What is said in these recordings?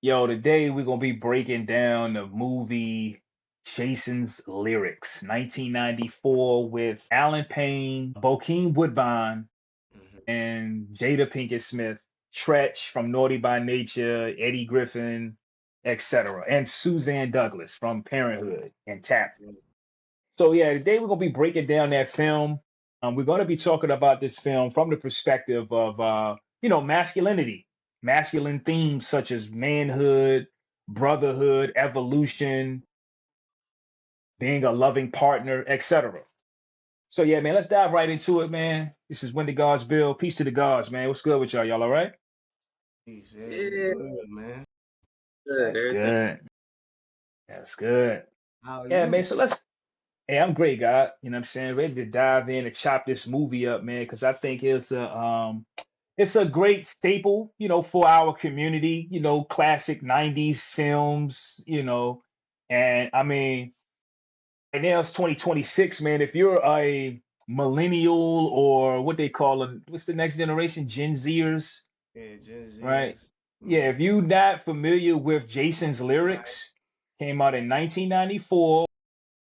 Yo, today we're gonna be breaking down the movie Jason's Lyrics, 1994, with Alan Payne, Bokeem Woodbine, Mhm. and Jada Pinkett Smith, Tretch from Naughty by Nature, Eddie Griffin, etc., and Suzanne Douglas from Parenthood and Tap. Mm. So yeah, today we're gonna be breaking down that film. We're gonna be talking about this film from the perspective of masculinity, masculine themes such as manhood, brotherhood, evolution, being a loving partner, etc. So yeah, man, let's dive right into it, man. This is When the Gods Build. Peace to the gods, man. What's good with y'all? Y'all all right? Peace. Yeah, we Yeah, good, man. good. That's Everything. good. That's good. How are Yeah, man. you? So hey, I'm great, God. You know what I'm saying? Ready to dive in and chop this movie up, man, because I think it's a great staple, for our community, classic 90s films, and I mean, right now it's 2026, man. If you're a millennial or what they call them, what's the next generation? Gen Zers, Yeah, Gen right? Z's. Yeah, if you're not familiar with Jason's Lyrics, came out in 1994,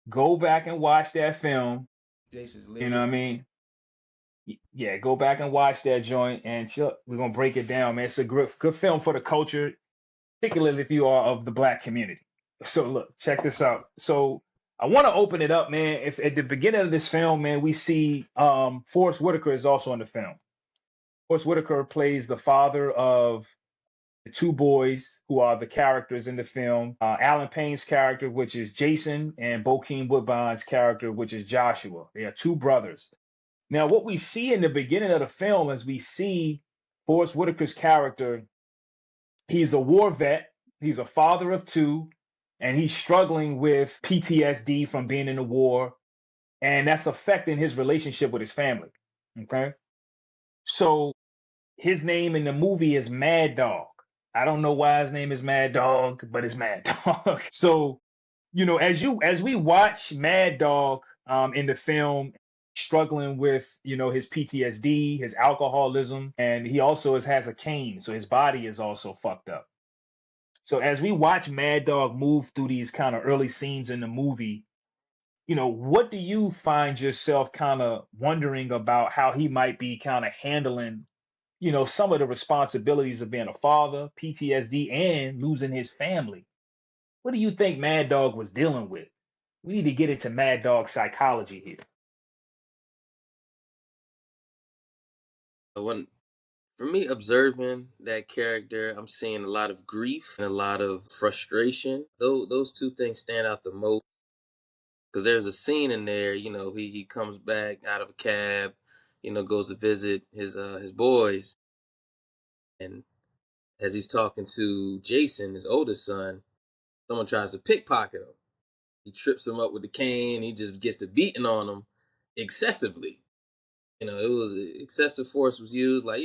go back and watch that film. Jason's You know what I lyric. mean? Yeah, go back and watch that joint, and we're gonna break it down, man. It's a good film for the culture, particularly if you are of the black community. So look, check this out. So I want to open it up, man. If at the beginning of this film, man, we see Forrest Whitaker is also in the film. Forrest Whitaker plays the father of the two boys who are the characters in the film. Alan Payne's character, which is Jason, and Bokeem Woodbine's character, which is Joshua. They are two brothers. Now, what we see in the beginning of the film is we see Forrest Whitaker's character. He's a war vet, he's a father of two, and he's struggling with PTSD from being in the war, and that's affecting his relationship with his family. Okay. So his name in the movie is Mad Dog. I don't know why his name is Mad Dog, but it's Mad Dog. So, as we watch Mad Dog in the film struggling with, his PTSD, his alcoholism, and he also has a cane, so his body is also fucked up. So as we watch Mad Dog move through these kind of early scenes in the movie, what do you find yourself kind of wondering about how he might be kind of handling, some of the responsibilities of being a father, PTSD, and losing his family? What do you think Mad Dog was dealing with? We need to get into Mad Dog psychology here. When for me observing that character, I'm seeing a lot of grief and a lot of frustration. Those two things stand out the most because there's a scene in there. He comes back out of a cab, goes to visit his boys, and as he's talking to Jason, his oldest son, someone tries to pickpocket him. He trips him up with the cane. He just gets to beating on him excessively. It was excessive force was used, like,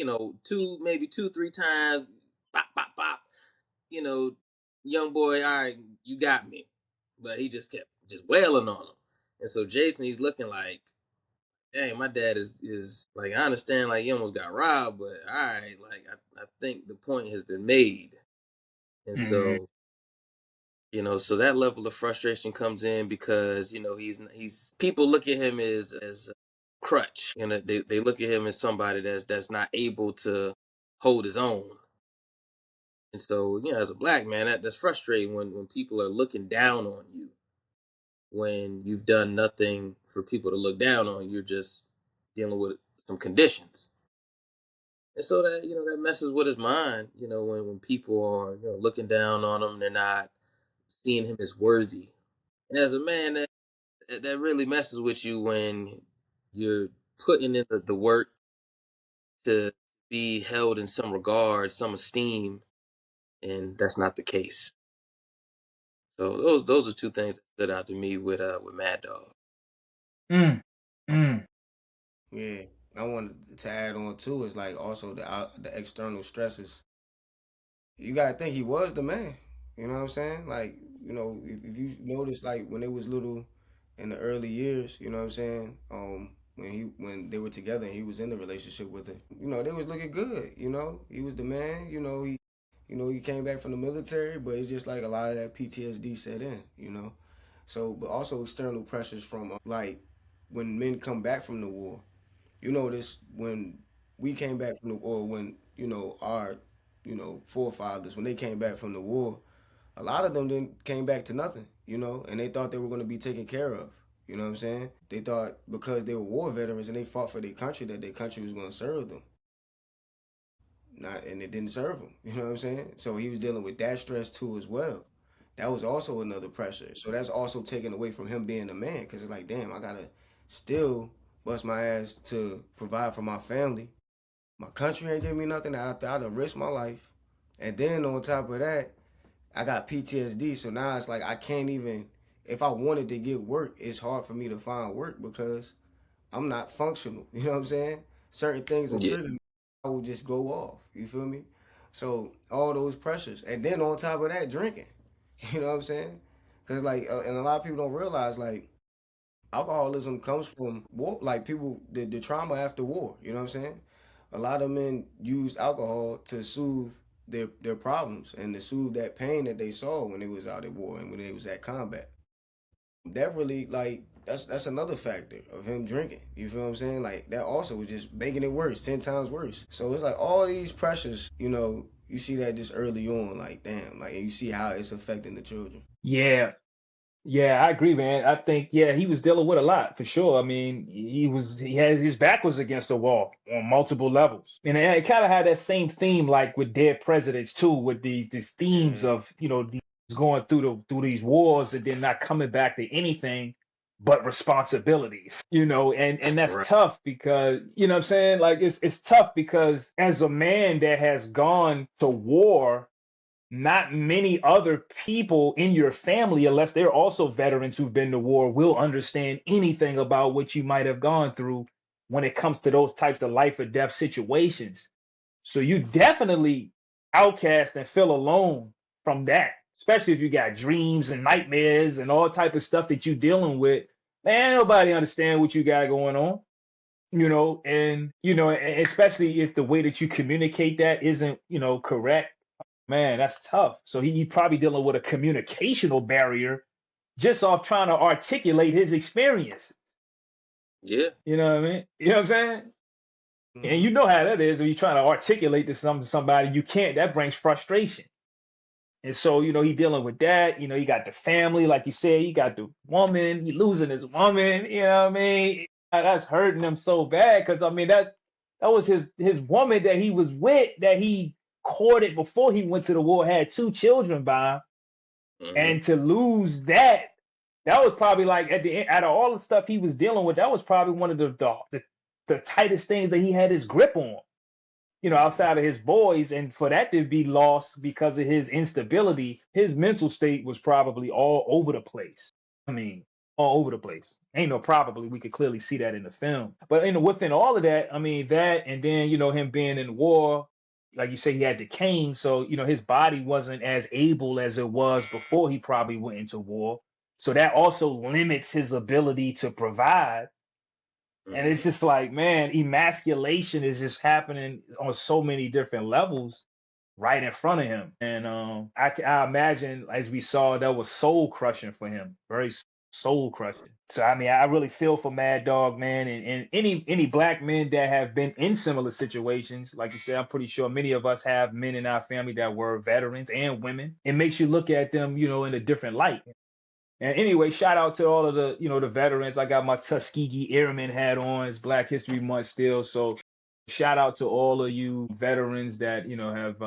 maybe two, three times, pop, pop, pop. You know, young boy, all right, you got me. But he just kept just wailing on him. And so Jason, he's looking like, dang, my dad is like, I understand, like, he almost got robbed, but all right, like, I think the point has been made. And Hmm. so that level of frustration comes in because he's people look at him as a crutch. They look at him as somebody that's not able to hold his own. And so as a black man, that's frustrating when people are looking down on you when you've done nothing for people to look down on. You're just dealing with some conditions. And so that messes with his mind. When people are looking down on him, they're not seeing him as worthy. And as a man, that really messes with you when you're putting in the work to be held in some regard, some esteem, and that's not the case. So those are two things that stood out to me with Mad Dog. Mm. Mm. Yeah. I wanted to add on too is like also the external stresses. You gotta think he was the man. You know what I'm saying? Like, if you notice like when they was little in the early years, you know what I'm saying? when they were together and he was in the relationship with her. You know, they was looking good. You know, he was the man. He came back from the military, but it's just like a lot of that PTSD set in. You know, so but also external pressures from like when men come back from the war. You notice when we came back from the war, when our forefathers when they came back from the war, a lot of them then came back to nothing, and they thought they were going to be taken care of. You know what I'm saying? They thought because they were war veterans and they fought for their country that their country was going to serve them. Not, and it didn't serve him. You know what I'm saying? So he was dealing with that stress too as well. That was also another pressure. So that's also taken away from him being a man because it's like, damn, I gotta still bust my ass to provide for my family. My country ain't giving me nothing. I done risked my life, and then on top of that, I got PTSD. So now it's like I can't even. If I wanted to get work, it's hard for me to find work because I'm not functional. You know what I'm saying? Certain things are Yeah. triggering me. I will just go off. You feel me? So all those pressures, and then on top of that, drinking. You know what I'm saying? Because like, and a lot of people don't realize like alcoholism comes from war, like people the trauma after war. You know what I'm saying? A lot of men use alcohol to soothe their problems and to soothe that pain that they saw when they was out at war and when they was at combat. That really like that's another factor of him drinking. You feel what I'm saying? Like that also was just making it worse, 10 times worse. So it's like all these pressures, you see that just early on, like damn, like and you see how it's affecting the children. Yeah. Yeah, I agree, man. I think, yeah, he was dealing with a lot for sure. I mean, he had his back was against the wall on multiple levels. And it kind of had that same theme like with Dead Presidents too, with these themes Mm-hmm. of, these going through these wars and then not coming back to anything but responsibilities, and that's Right. tough because, what I'm saying? Like it's tough because as a man that has gone to war, not many other people in your family, unless they're also veterans who've been to war, will understand anything about what you might have gone through when it comes to those types of life or death situations. So you definitely outcast and feel alone from that, especially if you got dreams and nightmares and all type of stuff that you're dealing with. Man, nobody understand what you got going on, and especially if the way that you communicate that isn't, correct. Man, that's tough. So he probably dealing with a communicational barrier just off trying to articulate his experiences. Yeah. You know what I mean? You know what I'm saying? And Mm-hmm. you know how that is when you're trying to articulate this to somebody, you can't. That brings frustration. And so, he dealing with that. You got the family, like you said, you got the woman, he losing his woman, you know what I mean? That's hurting him so bad because I mean that was his woman that he was with, that he courted before he went to the war, had 2 children by him. Mm-hmm. And to lose that was probably like at the end, out of all the stuff he was dealing with, that was probably one of the tightest things that he had his grip on, Mm-hmm. outside of his boys. And for that to be lost because of his instability, his mental state was probably all over the place. I mean, all over the place. Ain't no probably. We could clearly see that in the film. But within all of that, I mean, that and then, him being in war, like you say, he had the cane. So, his body wasn't as able as it was before he probably went into war. So that also limits his ability to provide. And it's Mm-hmm. just like, man, emasculation is just happening on so many different levels right in front of him. And I imagine, as we saw, that was soul crushing for him, very soul crushing. So I mean, I really feel for Mad Dog, man, and any black men that have been in similar situations. Like you said, I'm pretty sure many of us have men in our family that were veterans and women. It makes you look at them, in a different light. And anyway, shout out to all of the, the veterans. I got my Tuskegee Airman hat on. It's Black History Month still. So shout out to all of you veterans that, have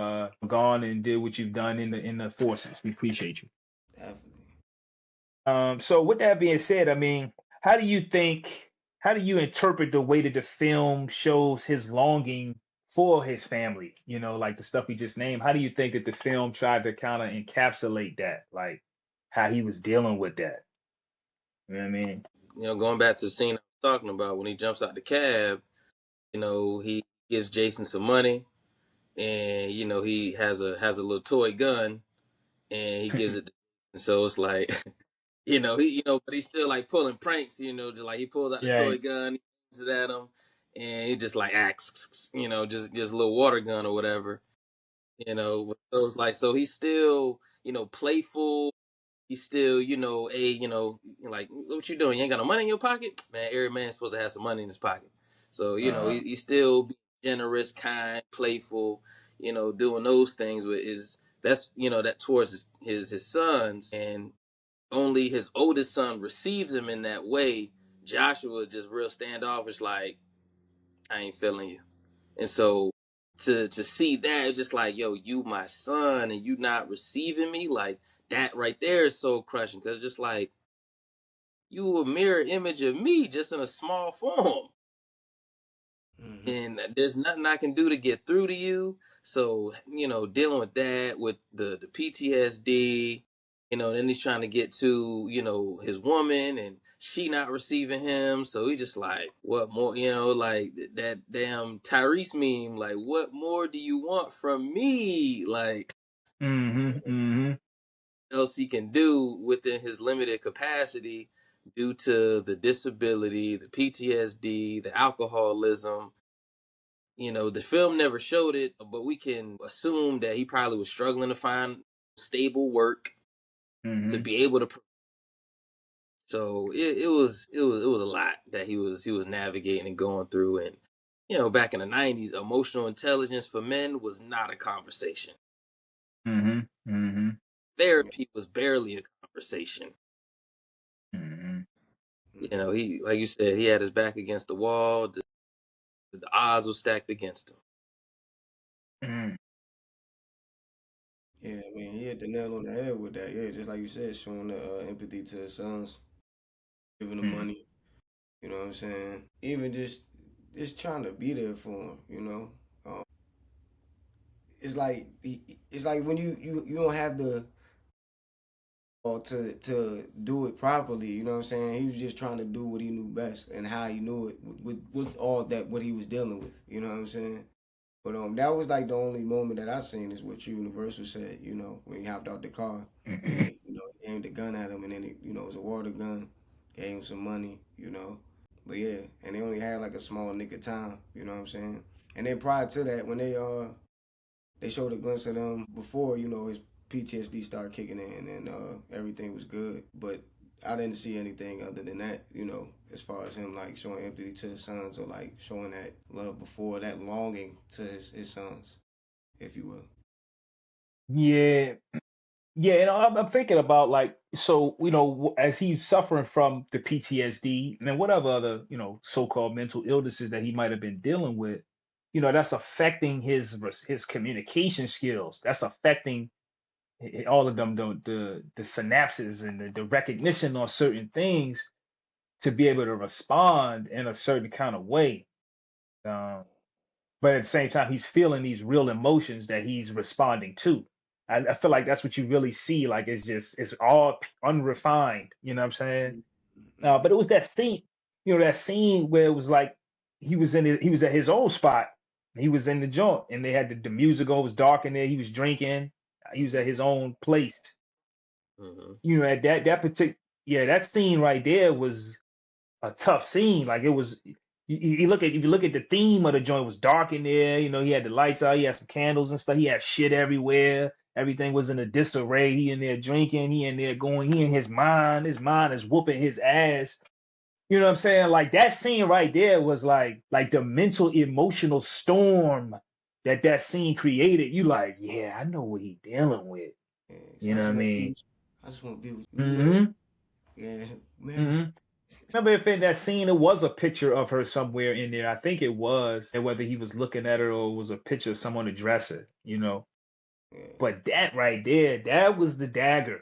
gone and did what you've done in the forces. We appreciate you. Definitely. So with that being said, I mean, how do you think, how do you interpret the way that the film shows his longing for his family? Like the stuff we just named. How do you think that the film tried to kind of encapsulate that? Like how he was dealing with that? You know what I mean? Going back to the scene I was talking about when he jumps out the cab, he gives Jason some money, and he has a little toy gun, and he gives it. So it's like, but he's still like pulling pranks, just like he pulls out the Yeah, toy gun. at him, and he just like acts, just a little water gun or whatever. So it's like, so he's still, playful. He's still, like, what you doing? You ain't got no money in your pocket, man. Every man's supposed to have some money in his pocket. So he's still generous, kind, playful, doing those things with his. That's that towards his sons, and only his oldest son receives him in that way. Joshua just real standoffish, like, I ain't feeling you. And so to see that, just like, yo, you my son and you not receiving me, like that right there is so crushing. Cause just like, you a mirror image of me, just in a small form. Mm-hmm. And there's nothing I can do to get through to you. So, dealing with that, with the PTSD, then he's trying to get to, his woman, and she not receiving him. So he just like, what more, like that damn Tyrese meme, like, what more do you want from me? Like, Mm-hmm. else he can do within his limited capacity due to the disability, the PTSD, the alcoholism. The film never showed it, but we can assume that he probably was struggling to find stable work to Mm-hmm. be able to. So it was a lot that he was navigating and going through, and back in the '90s, emotional intelligence for men was not a conversation. Mm-hmm. Mm-hmm. Therapy was barely a conversation. Mm-hmm. Mm-hmm. He, like you said, he had his back against the wall. The odds were stacked against him. Mm-hmm. Yeah, I mean, he hit the nail on the head with that. Yeah, just like you said, showing the empathy to his sons, giving them Mm-hmm. money. You know what I'm saying? Even just trying to be there for him. It's like it's like when you don't have the or to do it properly. You know what I'm saying? He was just trying to do what he knew best and how he knew it with all that what he was dealing with. You know what I'm saying? But that was like the only moment that I seen is what Universal said. When he hopped out the car Mm-hmm. and he aimed a gun at him, and then it was a water gun. Gave him some money. But yeah, and they only had like a small nick of time. You know what I'm saying? And then prior to that, when they showed a glimpse of them before, his PTSD started kicking in and everything was good. But I didn't see anything other than that, as far as him like showing empathy to his sons or like showing that love before, that longing to his sons, if you will. Yeah. Yeah, and I'm thinking about like, so as he's suffering from the PTSD and whatever other so-called mental illnesses that he might have been dealing with, that's affecting his communication skills. That's affecting all of them, the synapses and the recognition on certain things to be able to respond in a certain kind of way. Um, but at the same time, he's feeling these real emotions that he's responding to. I feel like that's what you really see. Like it's all unrefined. You know what I'm saying? Mm-hmm. But it was that scene where it was like he was at his own spot. He was in the joint, and they had the music on. It was dark in there. He was drinking. He was at his own place. Mm-hmm. At that particular, yeah, that scene right there was a tough scene. Like it was. You look at if you look at the theme of the joint, it was dark in there. He had the lights out. He had some candles and stuff. He had shit everywhere. Everything was in a disarray. He in there drinking. He in there going. He in his mind. His mind is whooping his ass. You know what I'm saying? Like that scene right there was like the mental emotional storm that scene created. You like, yeah, I know what he dealing with. Yeah, so You I know what just I want to be mean? with you. I just want to be with you. You married? Mm-hmm. Yeah, married. Mm-hmm. Remember if in that scene it was a picture of her somewhere in there. I think it was, and whether he was looking at her or it was a picture of someone to dress her. Yeah, But that right there, that was the dagger.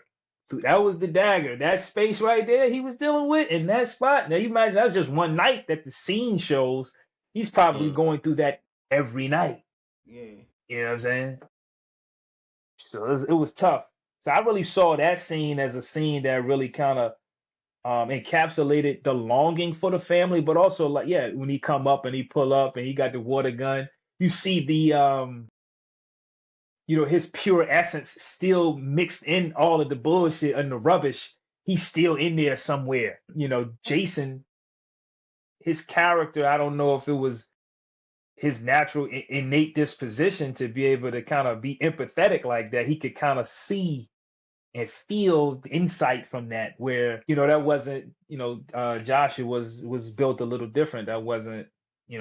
So that was the dagger. That space right there he was dealing with in that spot. Now you imagine that was just one night that the scene shows. He's probably Mm-hmm. going through that every night. yeah, You know what I'm saying? So it was tough. So I really saw that scene as a scene that really kind of encapsulated the longing for the family, but also like yeah, when he come up and he pull up and he got the water gun, you see the his pure essence still mixed in all of the bullshit and the rubbish. He's still in there somewhere. Jason, his character, I don't know if it was his natural innate disposition to be able to kind of be empathetic like that. He could kind of see and feel the insight from that, where that wasn't, Joshua was built a little different. That wasn't, he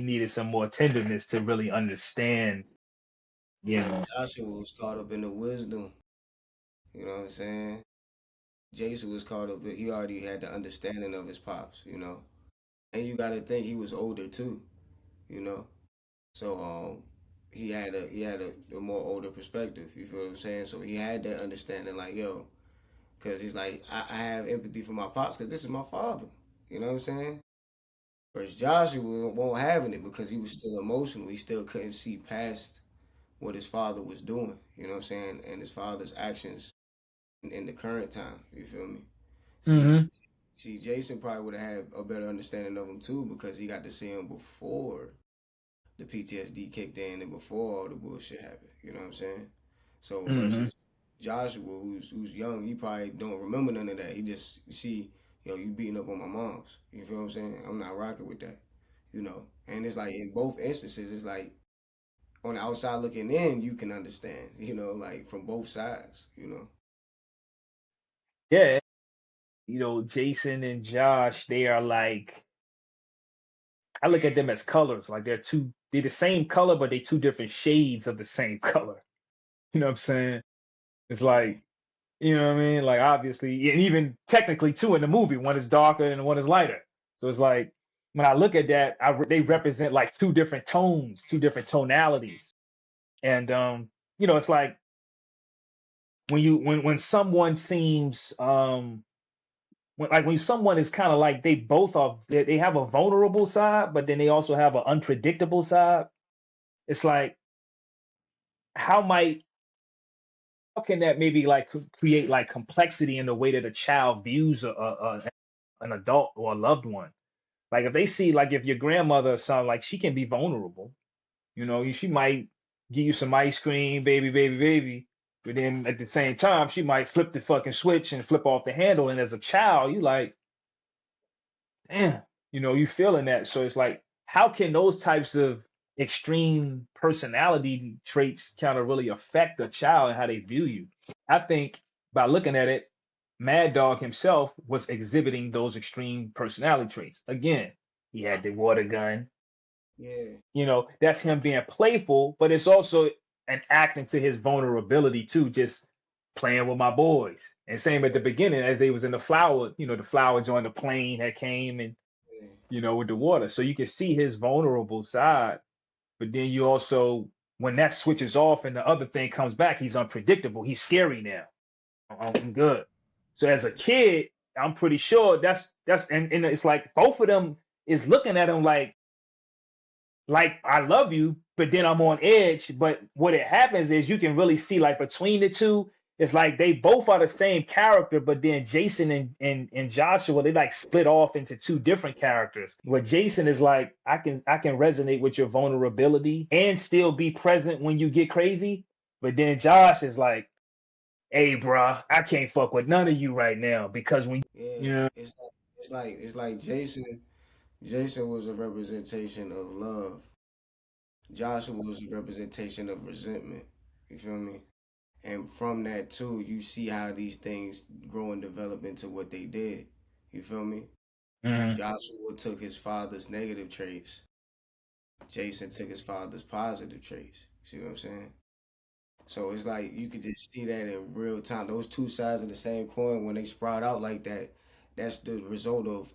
needed some more tenderness to really understand, you Man, know. Joshua was caught up in the wisdom. You know what I'm saying? Jason was caught up. He already had the understanding of his pops. And you got to think he was older too. You know, so he had a more older perspective. You feel what I'm saying? So he had that understanding, like yo, because he's like I have empathy for my pops because this is my father. You know what I'm saying? Whereas Joshua won't having it because he was still emotional. He still couldn't see past what his father was doing. You know what I'm saying? And his father's actions in the current time. You feel me? See, Hmm. see, Jason probably would have had a better understanding of him too because he got to see him before the PTSD kicked in and before all the bullshit happened. You know what I'm saying? So Hmm. versus Joshua, who's young, he probably don't remember none of that. He just see, yo, you beating up on my moms. You feel what I'm saying? I'm not rocking with that. And it's like in both instances, it's like on the outside looking in, you can understand. Like from both sides. Yeah, Jason and Josh, they are like, I look at them as colors. Like they're the same color, but they two different shades of the same color. You know what I'm saying? It's Yeah, like, you know what I mean? Like obviously, and even technically too in the movie, one is darker and one is lighter. So it's like when I look at that, they represent like two different tones, two different tonalities. And it's like when someone seems when someone is kind of like they have a vulnerable side, but then they also have an unpredictable side. It's like how might how can that maybe like create like complexity in the way that a child views an adult or a loved one? Like if they see, like if your grandmother or something, like she can be vulnerable. She might give you some ice cream, baby, baby, baby. But then at the same time, she might flip the fucking switch and flip off the handle. And as a child, you like, damn, you feeling that. So it's like, how can those types of extreme personality traits kind of really affect a child and how they view you? I think by looking at it, Mad Dog himself was exhibiting those extreme personality traits. Again, he had the water gun. yeah, That's him being playful, but it's also an acting to his vulnerability too, just playing with my boys. And same at the yeah, beginning as they was in the flower, the flower joined the plane that came and yeah, with the water. So you can see his vulnerable side, but then you also when that switches off and the other thing comes back, he's unpredictable. He's scary now. I'm good. So as a kid, I'm pretty sure that's and it's like both of them is looking at him like I love you, but then I'm on edge. But what it happens is you can really see like between the two, it's like they both are the same character, but then Jason and Joshua, they like split off into two different characters. Where Jason is like, I can resonate with your vulnerability and still be present when you get crazy. But then Josh is like, hey, bruh, I can't fuck with none of you right now because when yeah. you It's like Jason. Jason was a representation of love. Joshua was a representation of resentment. You feel me? And from that too, you see how these things grow and develop into what they did. You feel me? Mhm. Joshua took his father's negative traits. Jason took his father's positive traits. See what I'm saying? So it's like you could just see that in real time. Those two sides of the same coin, when they sprout out like that, that's the result of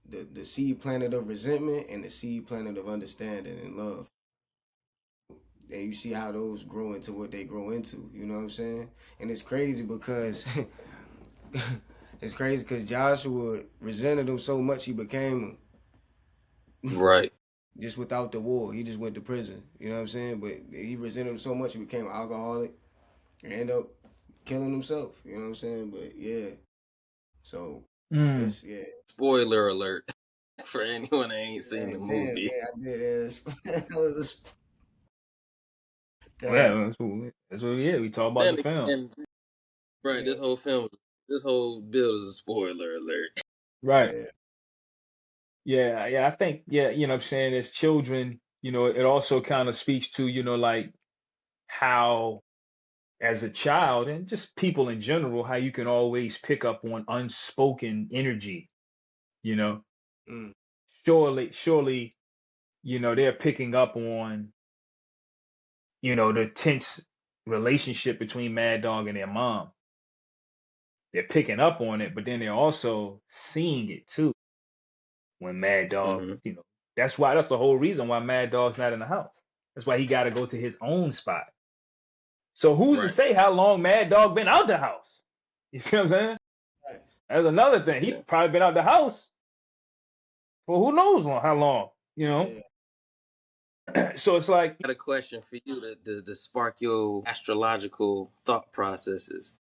the seed planet of resentment and the seed planet of understanding and love. And you see how those grow into what they grow into. You know what I'm saying? And it's crazy because Joshua resented him so much he became him. Right. Just without the war, he just went to prison. You know what I'm saying? But he resented him so much he became an alcoholic and ended up killing himself. You know what I'm saying? But yeah, so Mm. it's yeah. Spoiler alert for anyone that ain't seen the Damn, damn, movie. yeah, I did. That was damn. Yeah, that's what we did. We talk about the Then film. again, right, Yeah, this whole build is a spoiler alert. Right. yeah. Yeah, I think, yeah, what I'm saying, as children, it also kind of speaks to, like how as a child and just people in general, how you can always pick up on unspoken energy, you know. Mm, Surely, they're picking up on, the tense relationship between Mad Dog and their mom. They're picking up on it, but then they're also seeing it too when Mad Dog, Mm-hmm. that's the whole reason why Mad Dog's not in the house. That's why he got to go to his own spot. So who's to Right. say how long Mad Dog been out the house? You see what I'm saying? nice. That's another thing. He Yeah. probably been out the house for who knows how long, you know? Yeah. So it's like, I got a question for you to spark your astrological thought processes.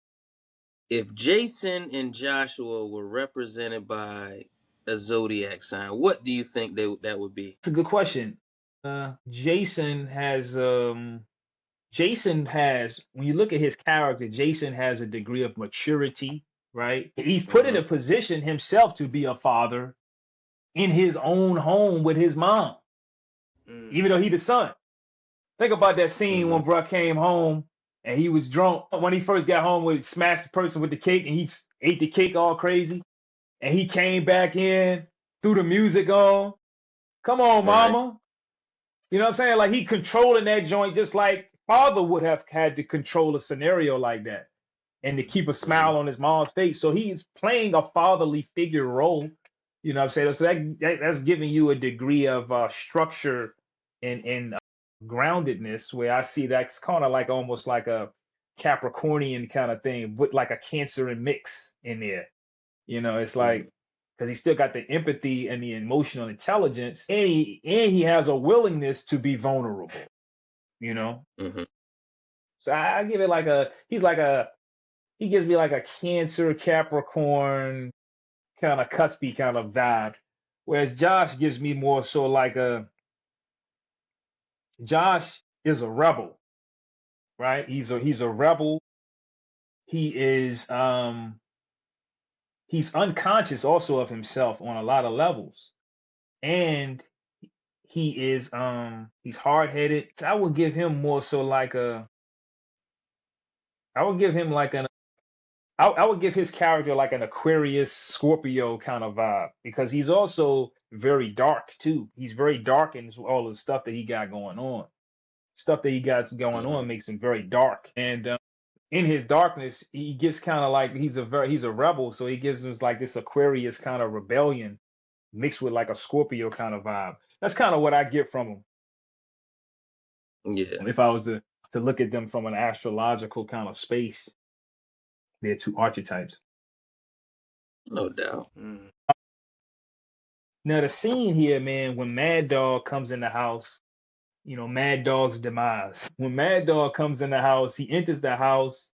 If Jason and Joshua were represented by a zodiac sign, what do you think that would be? it's a good question. Jason has, when you look at his character, Jason has a degree of maturity, right? He's put in Mm-hmm. a position himself to be a father in his own home with his mom, Mm, even though he the son. Think about that scene Mm-hmm. when Bruh came home and he was drunk. When he first got home, with smashed the person with the cake and he ate the cake all crazy. And he came back in, threw the music on. Come on, Right. mama. You know what I'm saying? Like he controlling that joint just like father would have had to control a scenario like that and to mm, keep a Mm-hmm. smile on his mom's face. So he's playing a fatherly figure role. You know what I'm saying? So that's giving you a degree of structure and groundedness where I see that's kind of like almost like a Capricornian kind of thing with like a Cancer and mix in there. It's Mm-hmm. like because he still got the empathy and the emotional intelligence, and he has a willingness to be vulnerable. You know, Mm-hmm. so I give it like he gives me like a Cancer Capricorn kind of cuspy kind of vibe, whereas Josh gives me more so like a Josh is a rebel, right? He's a rebel. He is he's unconscious also of himself on a lot of levels, and he's hard headed. I would give him more so like a I would give him like an I would give his character like an Aquarius Scorpio kind of vibe because he's also very dark too. He's very dark in all the stuff that he got going on. Stuff that he got going Mm-hmm. on makes him very dark, and in his darkness, he gets kind of like he's a rebel, so he gives him like this Aquarius kind of rebellion mixed with like a Scorpio kind of vibe. That's kind of what I get from him Yeah. if I was to look at them from an astrological kind of space. They're two archetypes. No doubt. mm. Now the scene here, man, when Mad Dog comes in the house, Mad Dog's demise. When Mad Dog comes in the house, he enters the house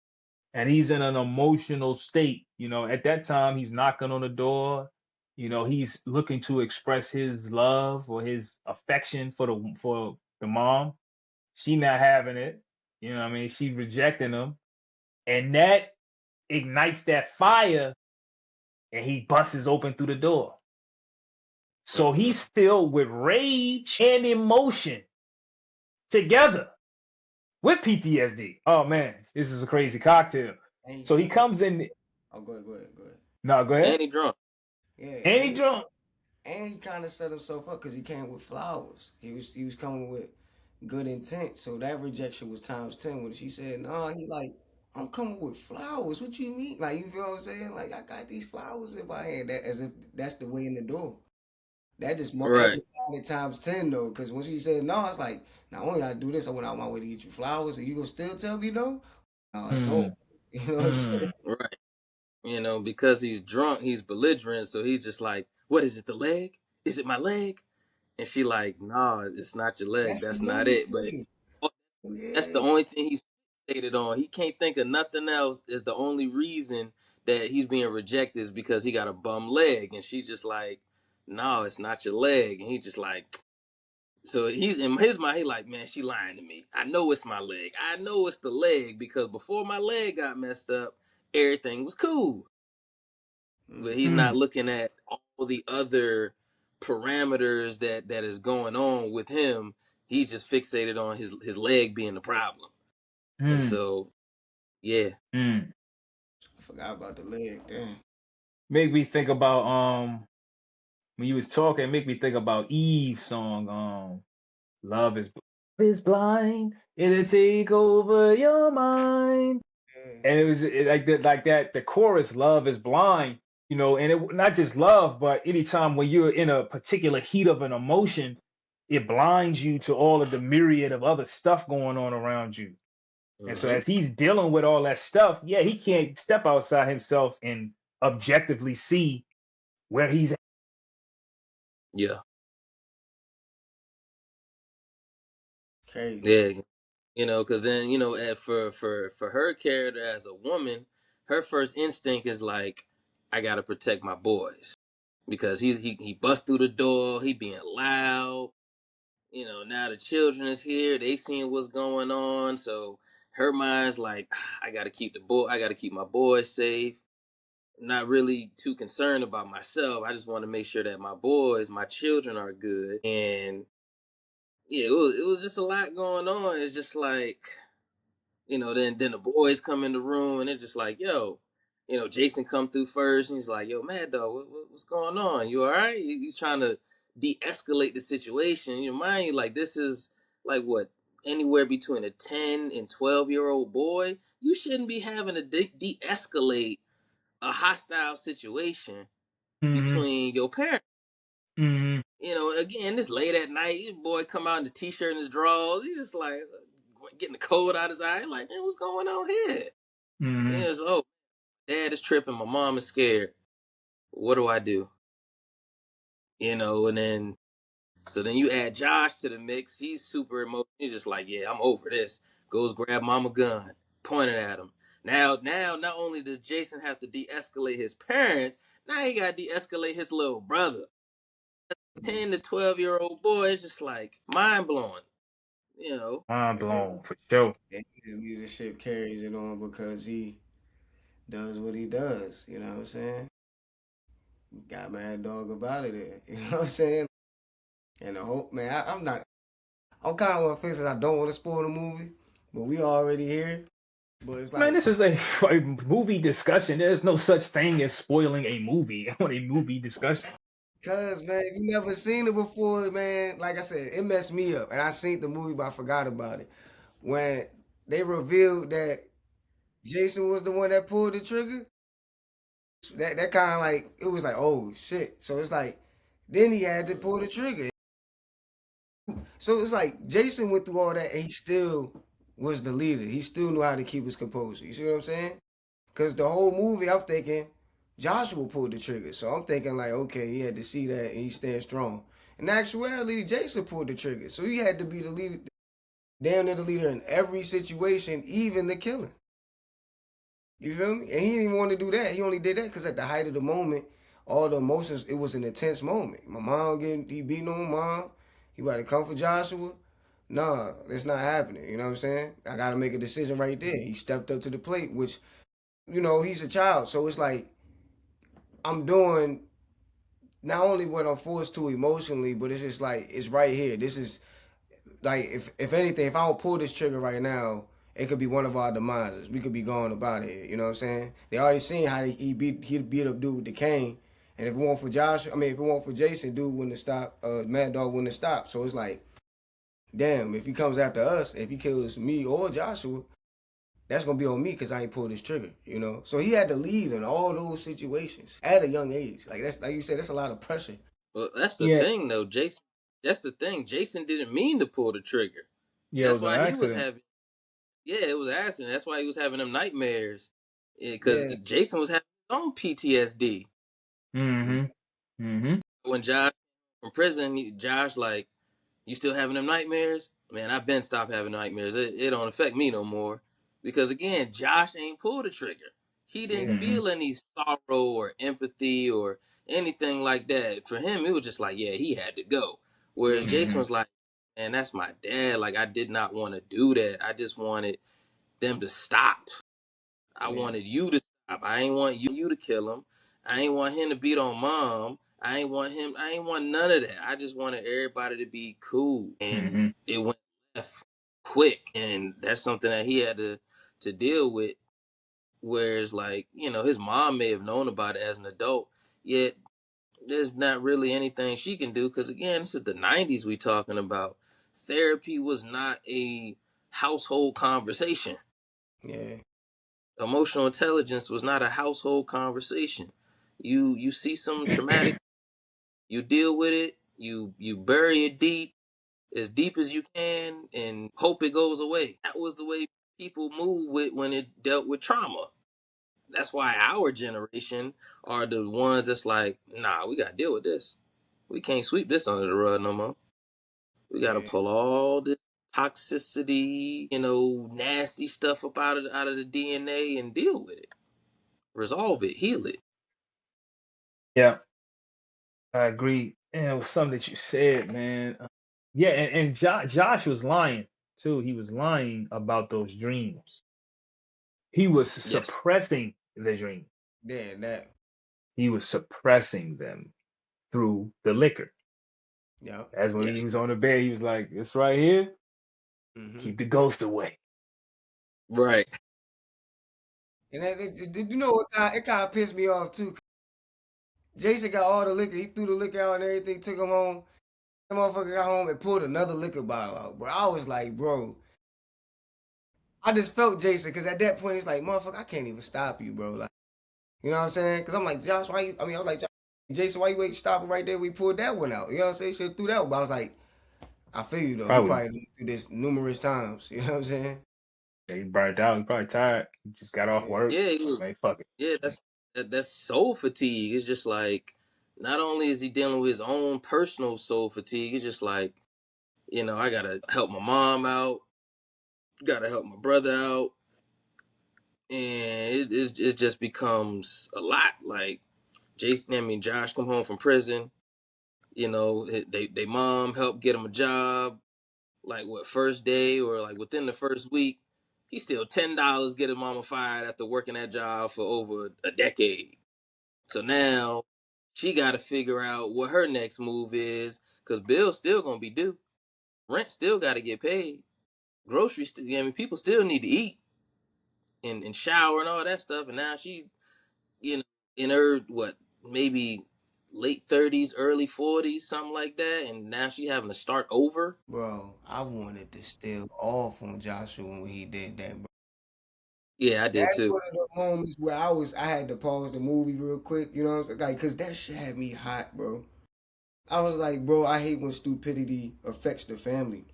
and he's in an emotional state. At that time, he's knocking on the door. He's looking to express his love or his affection for the mom. She not having it. You know what I mean? She rejecting him. And that ignites that fire and he busts open through the door. So Mm-hmm. he's filled with rage and emotion together with PTSD. Oh man, this is a crazy cocktail. And he So he came. comes in. Oh, go ahead, go ahead, go ahead. No, go And ahead. he drunk. Yeah, And he drunk. and he kind of set himself up because he came with flowers. He was coming with good intent. So that rejection was times 10 when she said, "No," he like, "I'm coming with flowers. What you mean? Like you feel what I'm saying? Like I got these flowers in my hand. That as if that's the way in the door. That just Right. amplified it times 10 though. Because when she said no, it's like, not only I do this, I went out my way to get you flowers, and you gonna still tell me no? No, it's so Mm, you know what I'm saying? mm. Right. Because he's drunk, he's belligerent, so he's just like, "What is it? The leg? Is it my leg?" And she like, "Nah, it's not your leg. That's That's not another it." But thing. that's the Yeah, only thing he's fixated on. He can't think of nothing else. Is the only reason that he's being rejected is because he got a bum leg, and she just like, "No, it's not your leg." And he just like, so he's in his mind. He like, "Man, she lying to me. I know it's my leg. I know it's the leg because before my leg got messed up, everything was cool." But mm, he's not Mm. looking at all the other parameters that is going on with him. He's just fixated on his leg being the problem. And Mm, so, yeah. mm. I forgot about the leg. Damn. Make me think about when you was talking, make me think about Eve's song, Love is blind, it'll take over your mind. Yeah. And like that, the chorus, love is blind, and it not just love, but anytime when you're in a particular heat of an emotion, it blinds you to all of the myriad of other stuff going on around you. And so Hmm. as he's dealing with all that stuff, yeah, he can't step outside himself and objectively see where he's at. Yeah. Crazy. Yeah. Because then for her character as a woman, her first instinct is like, I gotta protect my boys because he bust through the door, he being loud. Now the children is here, they seeing what's going on, so her mind's like, I gotta keep my boys safe. Not really too concerned about myself. I just want to make sure that my children are good. And yeah, it was just a lot going on. It's just like, then the boys come in the room and they're just like, yo, Jason come through first and he's like, yo, Mad Dog, what's going on? You all right? He's trying to de-escalate the situation. Mind you, like, this is like what, anywhere between a 10 and 12-year-old boy. You shouldn't be having to de-escalate a hostile situation Mm-hmm. between your parents. Mm-hmm. Again, this late at night, your boy come out in his t-shirt and his drawers. He's just like getting the cold out his eye. Like, man, what's going on here? Mm-hmm. It's, oh, dad is tripping. My mom is scared. What do I do? And then so then you add Josh to the mix. He's super emotional. He's just like, yeah, I'm over this. Goes grab mama gun, pointed at him. Now, not only does Jason have to de-escalate his parents, now he got to de-escalate his little brother. 10 to 12-year-old boy is just like mind blowing. You know. Mind Yeah. blown for sure. And his leadership carries it on because he does what he does. You know what I'm saying? Got Mad Dog about it there. You know what I'm saying? And the whole man, I'm not. I'm kind of one of the faces I don't want to spoil the movie, but we already here. But it's Man, like, this is a movie discussion. There's no such thing as spoiling a movie on a movie discussion. cuz man, if you never seen it before, man, like I said, it messed me up. And I seen the movie, but I forgot about it. When they revealed that Jason was the one that pulled the trigger, that kind of like, it was like, oh shit. So it's like, then he had to pull the trigger. So it's like Jason went through all that and he still was the leader. He still knew how to keep his composure. You see what I'm saying? Because the whole movie, I'm thinking Joshua pulled the trigger. So I'm thinking like, okay, he had to see that and he stand strong. In actuality, Jason pulled the trigger. So he had to be the leader, damn near the leader in every situation, even the killing. You feel me? And he didn't even want to do that. He only did that because at the height of the moment, all the emotions, it was an intense moment. My mom he beating on my mom. He about to come for Joshua. Nah, that's not happening. You know what I'm saying? I got to make a decision right there. He stepped up to the plate, which, he's a child. So it's like, I'm doing not only what I'm forced to emotionally, but it's just like, it's right here. This is like, if anything, if I don't pull this trigger right now, it could be one of our demises. We could be going about it. You know what I'm saying? They already seen how he beat up dude with the cane. And if it weren't for if it weren't for Jason, dude wouldn't have stopped. Mad Dog wouldn't have stopped. So it's like, damn, if he comes after us, if he kills me or Joshua, that's gonna be on me because I ain't pulled this trigger. So he had to lead in all those situations at a young age. Like that's like you said, that's a lot of pressure. Well, that's the Yeah, thing, though, Jason. That's the thing. Jason didn't mean to pull the trigger. yeah, it That's was an why he was accident. having. Yeah, it was an accident. That's why he was having them nightmares. Because Yeah. Jason was having his own PTSD. Mm-hmm. Mm-hmm. When Josh from prison, Josh like, you still having them nightmares? Man, I've been stopped having nightmares. It don't affect me no more. Because again, Josh ain't pulled the trigger. He didn't Yeah. Mm-hmm. feel any sorrow or empathy or anything like that. For him, it was just like, yeah, he had to go. Whereas Yeah. Jason Mm-hmm. was like, man, that's my dad. Like, I did not want to do that. I just wanted them to stop. I Yeah. wanted you to stop. I ain't want you to kill him. I ain't want him to beat on mom. I ain't want him. I ain't want none of that. I just wanted everybody to be cool, and Hmm. it went left quick, and that's something that he had to deal with. Whereas, like, his mom may have known about it as an adult, yet there's not really anything she can do because, again, this is the '90s we talking about. Therapy was not a household conversation. Yeah, Emotional intelligence was not a household conversation. You see some traumatic, you deal with it, you bury it deep as you can, and hope it goes away. That was the way people move with when it dealt with trauma. That's why our generation are the ones that's like, nah, we gotta deal with this. We can't sweep this under the rug no more. We gotta yeah, pull all this toxicity, nasty stuff up out of the DNA and deal with it. Resolve it, heal it. Yeah, I agree. And it was something that you said, man. Yeah, and Josh was lying too. He was lying about those dreams. He was Yes. suppressing the dream. yeah, that, He was suppressing them through the liquor. yeah. As when he Yes. was on the bed, he was like, "This right here, Mm-hmm. keep the ghost away." Right. And you know what? It kind of pissed me off too. Jason got all the liquor. He threw the liquor out and everything. Took him home. That motherfucker got home and pulled another liquor bottle out, bro. I was like, bro. I just felt Jason because at that point it's like, motherfucker, I can't even stop you, bro. Like, you know what I'm saying? Because I'm like, Josh, why you? I mean, I was like, Jason, why you wait? Stop it right there. We pulled that one out. You know what I'm saying? Should threw that one. But I was like, I feel you though. He Probably, probably went through this numerous times. You know what I'm saying? yeah, he burned out. He probably tired. He just got off Yeah. work. Yeah, he was. Man, fuck it. Yeah, that's soul fatigue. It's just like not only is he dealing with his own personal soul fatigue, it's just like, I gotta help my mom out, gotta help my brother out, and it just becomes a lot. Like Josh come home from prison. They mom helped get him a job. Like what first day or like within the first week, he still $10 get his mama fired after working that job for over a decade. So now she got to figure out what her next move is because bill's still gonna be due. Rent still got to get paid. Groceries, I mean, people still need to eat and shower and all that stuff. And now she, you know, in her what maybe late 30s, early 40s, something like that, and now she having to start over. Bro, I wanted to steal off on Joshua when he did that, bro. Yeah, I did That's too. one of the moments where I had to pause the movie real quick, you know what I'm saying? Like, cause that shit had me hot, bro. I was like, bro, I hate when stupidity affects the family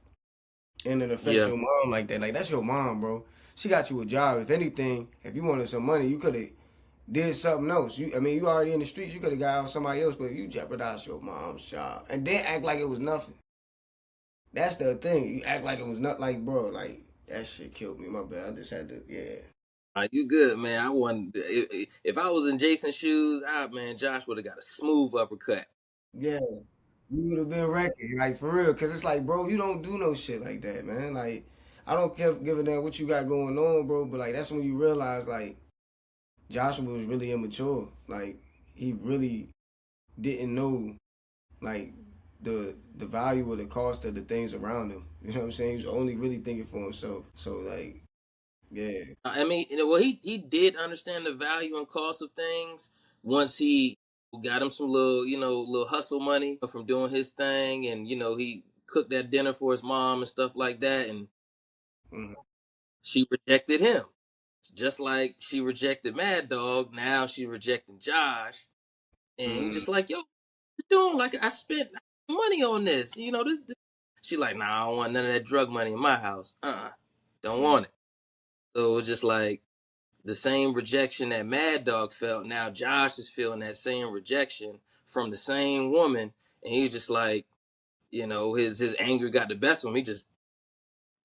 and it affects Yeah, your mom like that. Like, that's your mom, bro. She got you a job. If anything, if you wanted some money, you could have did something else. I mean, you already in the streets. You could have got out somebody else, but you jeopardized your mom's job and then act like it was nothing. That's the thing. You act like it was not like, bro, like that shit killed me. My bad. I just had to, yeah, you good, man. I want if I was in Jason's shoes, man, Josh would have got a smooth uppercut. yeah. You would have been wrecking, like for real. Cause it's like, bro, you don't do no shit like that, man. Like, I don't care give a damn what you got going on, bro. But like, that's when you realize, like, Joshua was really immature. Like, he really didn't know, like, the value or the cost of the things around him. You know what I'm saying? He was only really thinking for himself. So like, yeah. I mean, well, he did understand the value and cost of things once he got him some little hustle money from doing his thing, and he cooked that dinner for his mom and stuff like that, and Mhm. she rejected him, just like she rejected Mad Dog. Now she rejecting Josh, and he's Mhm. just like, yo, what you doing? Like I spent money on this, this. She like, nah, I don't want none of that drug money in my house. Don't Mhm. want it. So it was just like the same rejection that Mad Dog felt. Now Josh is feeling that same rejection from the same woman, and he was just like, his anger got the best of him. He just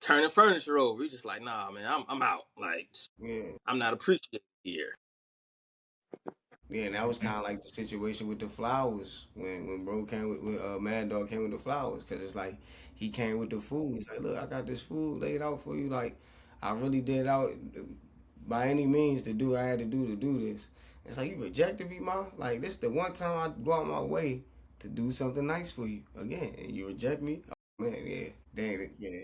turning furniture over. He's just like, nah, man, I'm out. Like Yeah. I'm not appreciated here. Yeah, and that was kind of like the situation with the flowers when bro came with when Mad Dog came with the flowers because it's like he came with the food. He's like, look, I got this food laid out for you. Like I really did out by any means to do what I had to do this. It's like, you rejected me, ma. Like, this the one time I go out my way to do something nice for you. Again, and you reject me? Oh, man, yeah. Dang it, yeah.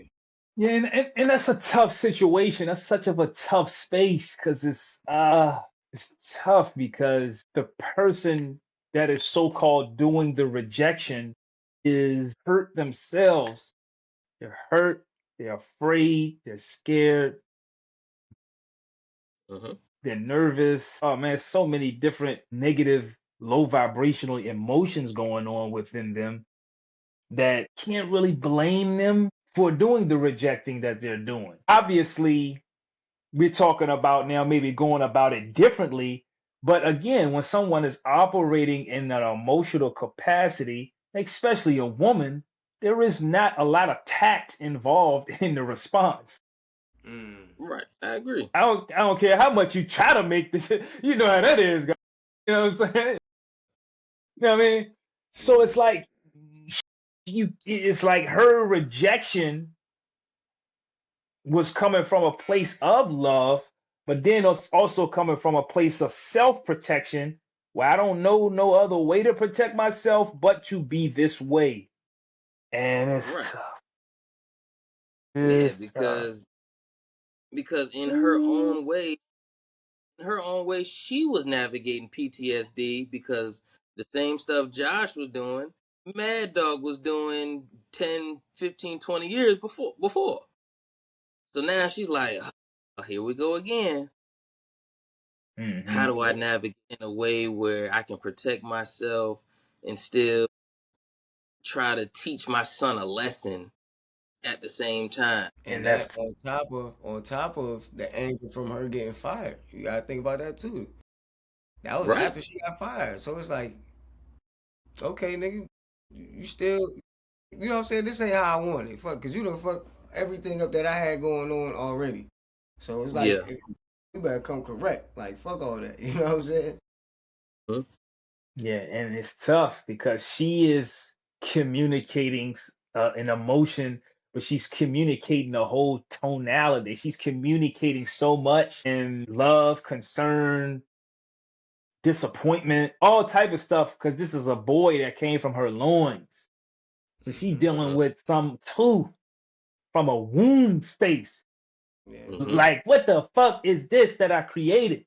Yeah, and that's a tough situation. That's such of a tough space because it's tough because the person that is so-called doing the rejection is hurt themselves. They're hurt, they're afraid, they're scared, Mm-hmm. they're nervous. Oh man, so many different negative, low vibrational emotions going on within them that can't really blame them for doing the rejecting that they're doing. Obviously, we're talking about now maybe going about it differently. But again, when someone is operating in an emotional capacity, especially a woman, there is not a lot of tact involved in the response. Mm. Right, I agree. I don't care how much you try to make this, you know how that is, guys. You know what I'm saying? You know what I mean? So Yeah. it's like it's like her rejection was coming from a place of love, but then it's also coming from a place of self protection where I don't know no other way to protect myself but to be this way. And it's Right. tough. Yeah, It's tough. because Ooh. in her own way, she was navigating PTSD because the same stuff Josh was doing, Mad Dog was doing 10, 15, 20 years before. So now she's like, oh, here we go again. How Hmm. do I navigate in a way where I can protect myself and still try to teach my son a lesson at the same time? And And that that's on top of the anger from her getting fired. You gotta think about that too. That was Right. after she got fired. So it's like, okay, nigga, you still, you know what I'm saying? This ain't how I want it. Fuck, cause you done fuck everything up that I had going on already. So it's like, Yeah. you better come correct. Like, fuck all that. You know what I'm saying? Mhm. yeah, and it's tough because she is communicating an emotion, but she's communicating a whole tonality. She's communicating so much in love, concern, disappointment, all type of stuff. Because this is a boy that came from her loins, so she Hmm. dealing with some too from a womb space. Yeah. Mm-hmm. Like, what the fuck is this that I created?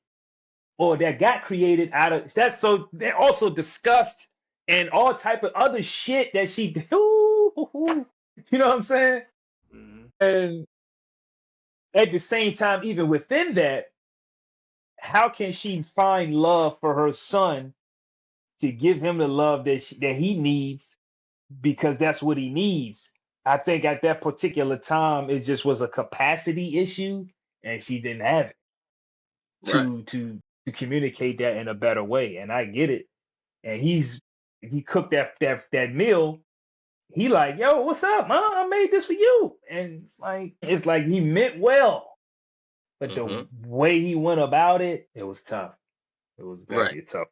Or that got created out of that's so they're also disgust and all type of other shit that she do. You know what I'm saying? Hmm. And at the same time, even within that, how can she find love for her son to give him the love that he needs because that's what he needs? I think at that particular time it just was a capacity issue and she didn't have it Right. to communicate that in a better way. And I get it. And he cooked that meal. He like, yo, what's up, man? I made this for you. And it's like he meant well, but the Mm-hmm. way he went about it, it was tough. It was Right. definitely tough.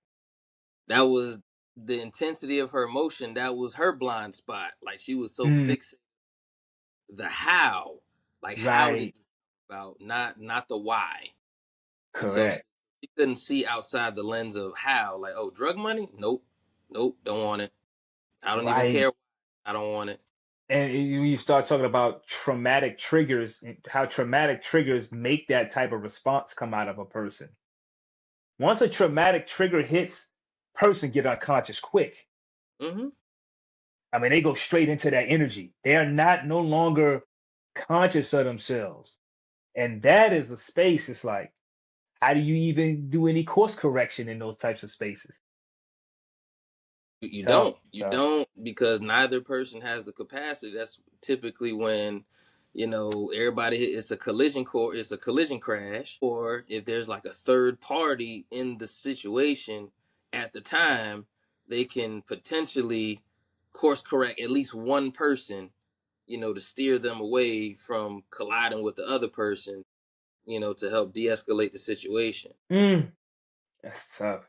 That was the intensity of her emotion. That was her blind spot. Like she was so Mm, fixated the how, like how did right. this come about, not the why. And so Correct. she couldn't see outside the lens of how. Like, oh, drug money? Nope, nope, don't want it. I don't even Right. care. I don't want it. And when you start talking about traumatic triggers, how traumatic triggers make that type of response come out of a person. Once a traumatic trigger hits, person get unconscious quick. Mm-hmm. I mean, they go straight into that energy. They are not no longer conscious of themselves. And that is a space. It's like, how do you even do any course correction in those types of spaces? You Tough, don't. You tough. don't because neither person has the capacity. That's typically when, everybody it's a it's a collision crash, or if there's like a third party in the situation at the time, they can potentially course correct at least one person, to steer them away from colliding with the other person, to help de-escalate the situation. Mm, that's tough,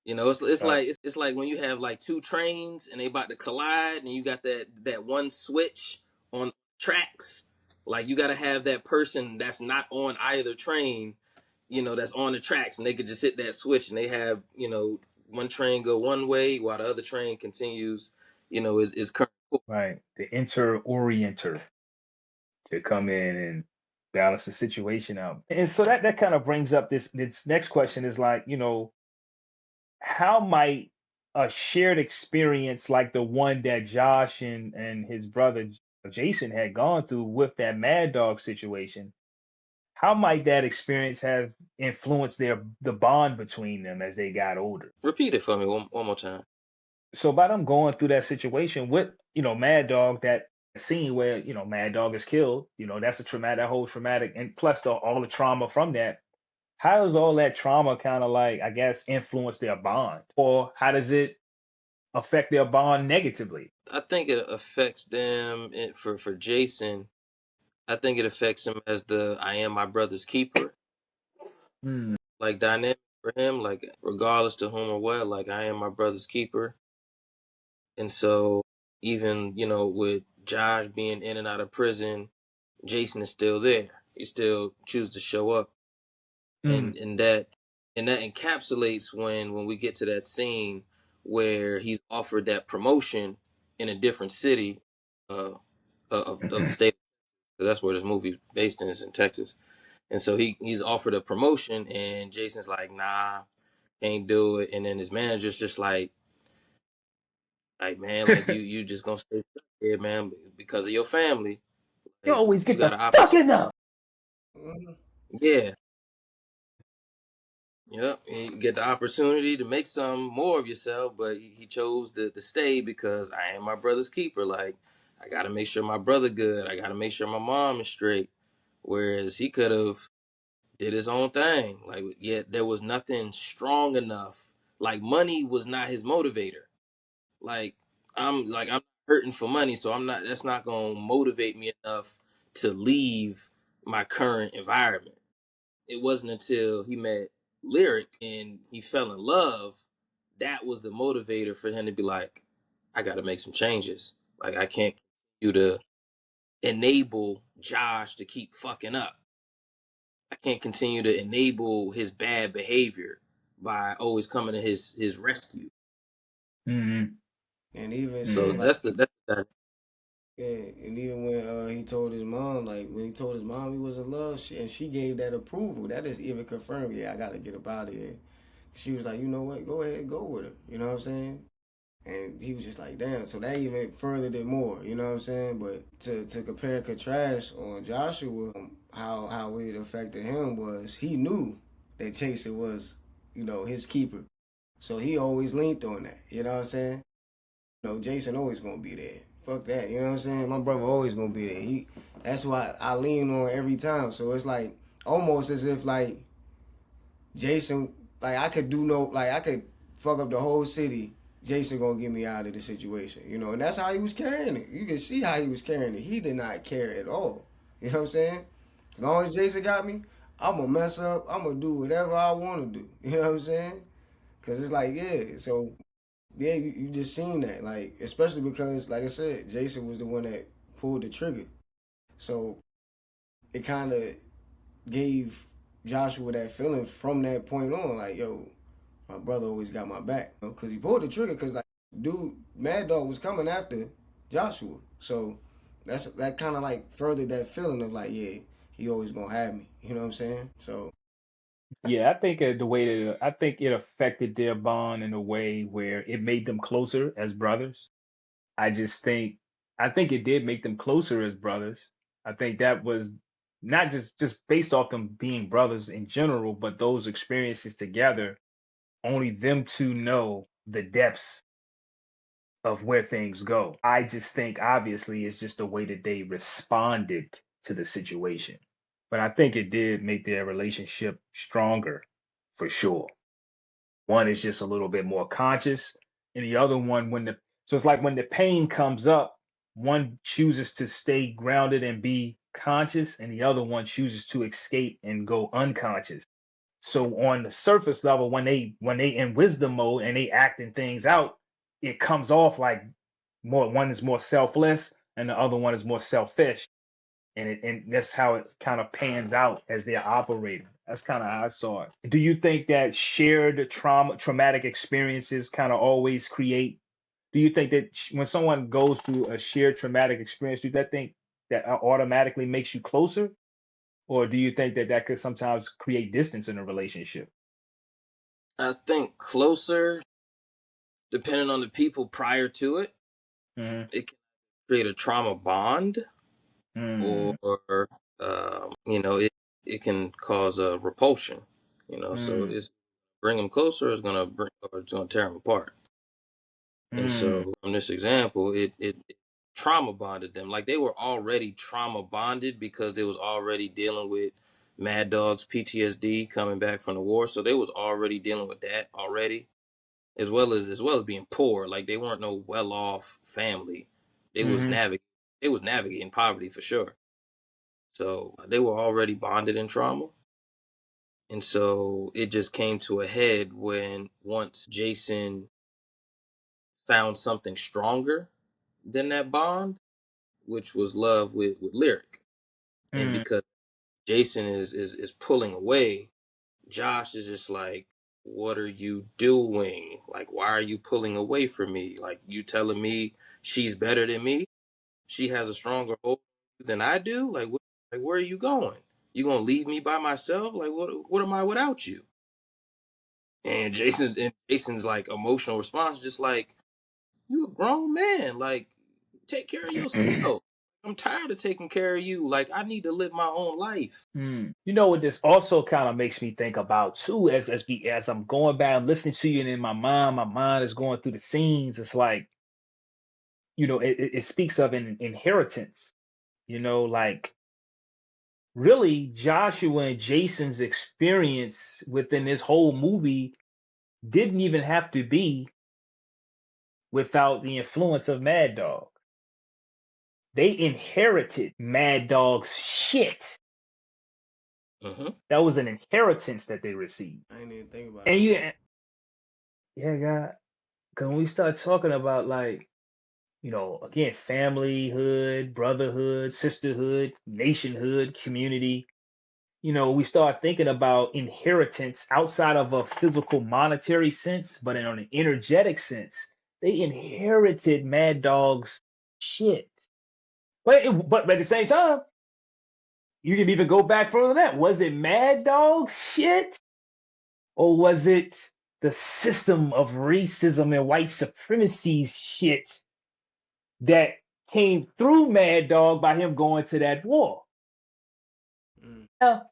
tough. It's like when you have like two trains and they about to collide, and you got that one switch on tracks. Like you got to have that person that's not on either train that's on the tracks, and they could just hit that switch, and they have, one train go one way while the other train continues, is current. Right. The inter-orienter to come in and balance the situation out. And so that kind of brings up this next question is like, how might a shared experience like the one that Josh and his brother Jason had gone through with that Mad Dog situation, how might that experience have influenced the bond between them as they got older? Repeat it for me one more time. So by them going through that situation with, Mad Dog, that scene where, Mad Dog is killed, that's a traumatic, that whole traumatic, and plus all the trauma from that. How does all that trauma kind of like, I guess, influence their bond? Or how does it affect their bond negatively? I think it affects them, for Jason. I think it affects him as the I am my brother's keeper, Hmm. like dynamic for him, like regardless to whom or what, like I am my brother's keeper. And so even, with Josh being in and out of prison, Jason is still there. He still chooses to show up. Hmm. And that encapsulates when we get to that scene where he's offered that promotion in a different city, uh, of the state. That's where this movie's based in, is in Texas. And so he's offered a promotion, and Jason's like, nah, can't do it. And then his manager's just like, man, like you just gonna stay stuck here, man, because of your family. You Like always you get the got an fuck opportunity. enough. Mhm. Yeah. Yep, you get the opportunity to make some more of yourself, but he chose to stay because I am my brother's keeper. Like, I got to make sure my brother good. I got to make sure my mom is straight. Whereas he could have did his own thing. Like, yet there was nothing strong enough. Like, money was not his motivator. Like, I'm hurting for money, so I'm not. That's not gonna motivate me enough to leave my current environment. It wasn't until he met Lyric and he fell in love that was the motivator for him to be like, I got to make some changes. Like, I can't continue to enable Josh to keep fucking up. I can't continue to enable his bad behavior by always coming to his rescue. Hmm. And even So so, Hmm. like, that's that. yeah, and even when he told his mom, like when he told his mom he was in love, and she gave that approval, that is even confirmed. Yeah, I gotta get up out of here. She was like, you know what, go ahead, go with her. You know what I'm saying? And he was just like, damn. So that even furthered it more. You know what I'm saying? But to compare and contrast on Joshua, how it affected him was he knew that Jason was, his keeper. So he always leaned on that. You know what I'm saying? Jason always gonna be there. Fuck that. You know what I'm saying? My brother always gonna be there. That's why I lean on every time. So it's like almost as if like Jason, like I could do no, like I could fuck up the whole city. Jason gonna get me out of the situation, and that's how he was carrying it. You can see how he was carrying it. He did not care at all. You know what I'm saying? As long as Jason got me, I'm gonna mess up. I'm gonna do whatever I want to do. You know what I'm saying? Cause it's like, yeah. So yeah, you just seen that, like especially because, like I said, Jason was the one that pulled the trigger. So it kind of gave Joshua that feeling from that point on, like, yo, my brother always got my back, because he pulled the trigger. Because like, dude, Mad Dog was coming after Joshua, so that kind of like furthered that feeling of like, yeah, he always gonna have me. You know what I'm saying? So Yeah, I think I think it affected their bond in a way where it made them closer as brothers. I just I think it did make them closer as brothers. I think that was not just based off them being brothers in general, but those experiences together, only them two know the depths of where things go. I just think obviously it's just the way that they responded to the situation. But I think it did make their relationship stronger for sure. One is just a little bit more conscious, and the other one, so it's like when the pain comes up, one chooses to stay grounded and be conscious, and the other one chooses to escape and go unconscious. So on the surface level, when they in wisdom mode and they acting things out, it comes off like one is more selfless and the other one is more selfish. and that's how it kind of pans out as they're operating. That's kind of how I saw it. Do you think that shared traumatic experiences kind of always create? Do you think that when someone goes through a shared traumatic experience, do that think that automatically makes you closer, or do you think that that could sometimes create distance in a relationship? I think closer, depending on the people prior to it, Mm-hmm. it can create a trauma bond, Mm-hmm. or it can cause a repulsion. So it's bring them closer, it's gonna bring, or it's gonna tear them apart. And Mm-hmm. so, in this example, it trauma bonded them. Like they were already trauma bonded because they was already dealing with Mad Dog's PTSD coming back from the war. So they was already dealing with that already, as well as being poor. Like they weren't no well off family. They was Mm-hmm. navig they was navigating poverty for sure. So they were already bonded in trauma. And so it just came to a head when once Jason found something stronger than that bond, which was love with Lyric. And Mm-hmm. because Jason is pulling away, Josh is just like, what are you doing? Like, why are you pulling away from me? Like, you telling me she's better than me? She has a stronger hold than I do? Like where are you going? You gonna leave me by myself? Like, what am I without you? And Jason's like emotional response, just like, you a grown man. Like, take care of yourself. I'm tired of taking care of you. Like, I need to live my own life. You know what this also kind of makes me think about too, as I'm going back and listening to you, and in my mind is going through the scenes. It's like, it speaks of an inheritance. Like really, Joshua and Jason's experience within this whole movie didn't even have to be without the influence of Mad Dog. They inherited Mad Dog's shit. Mm-hmm. That was an inheritance that they received. I ain't even think about it And like you, that. yeah, God, because when we start talking about like, again, familyhood, brotherhood, sisterhood, nationhood, community, we start thinking about inheritance outside of a physical monetary sense, but in an energetic sense. They inherited Mad Dog's shit. But at the same time, you can even go back further than that. Was it Mad Dog's shit? Or was it the system of racism and white supremacy's shit that came through Mad Dog by him going to that war? Mm. Now,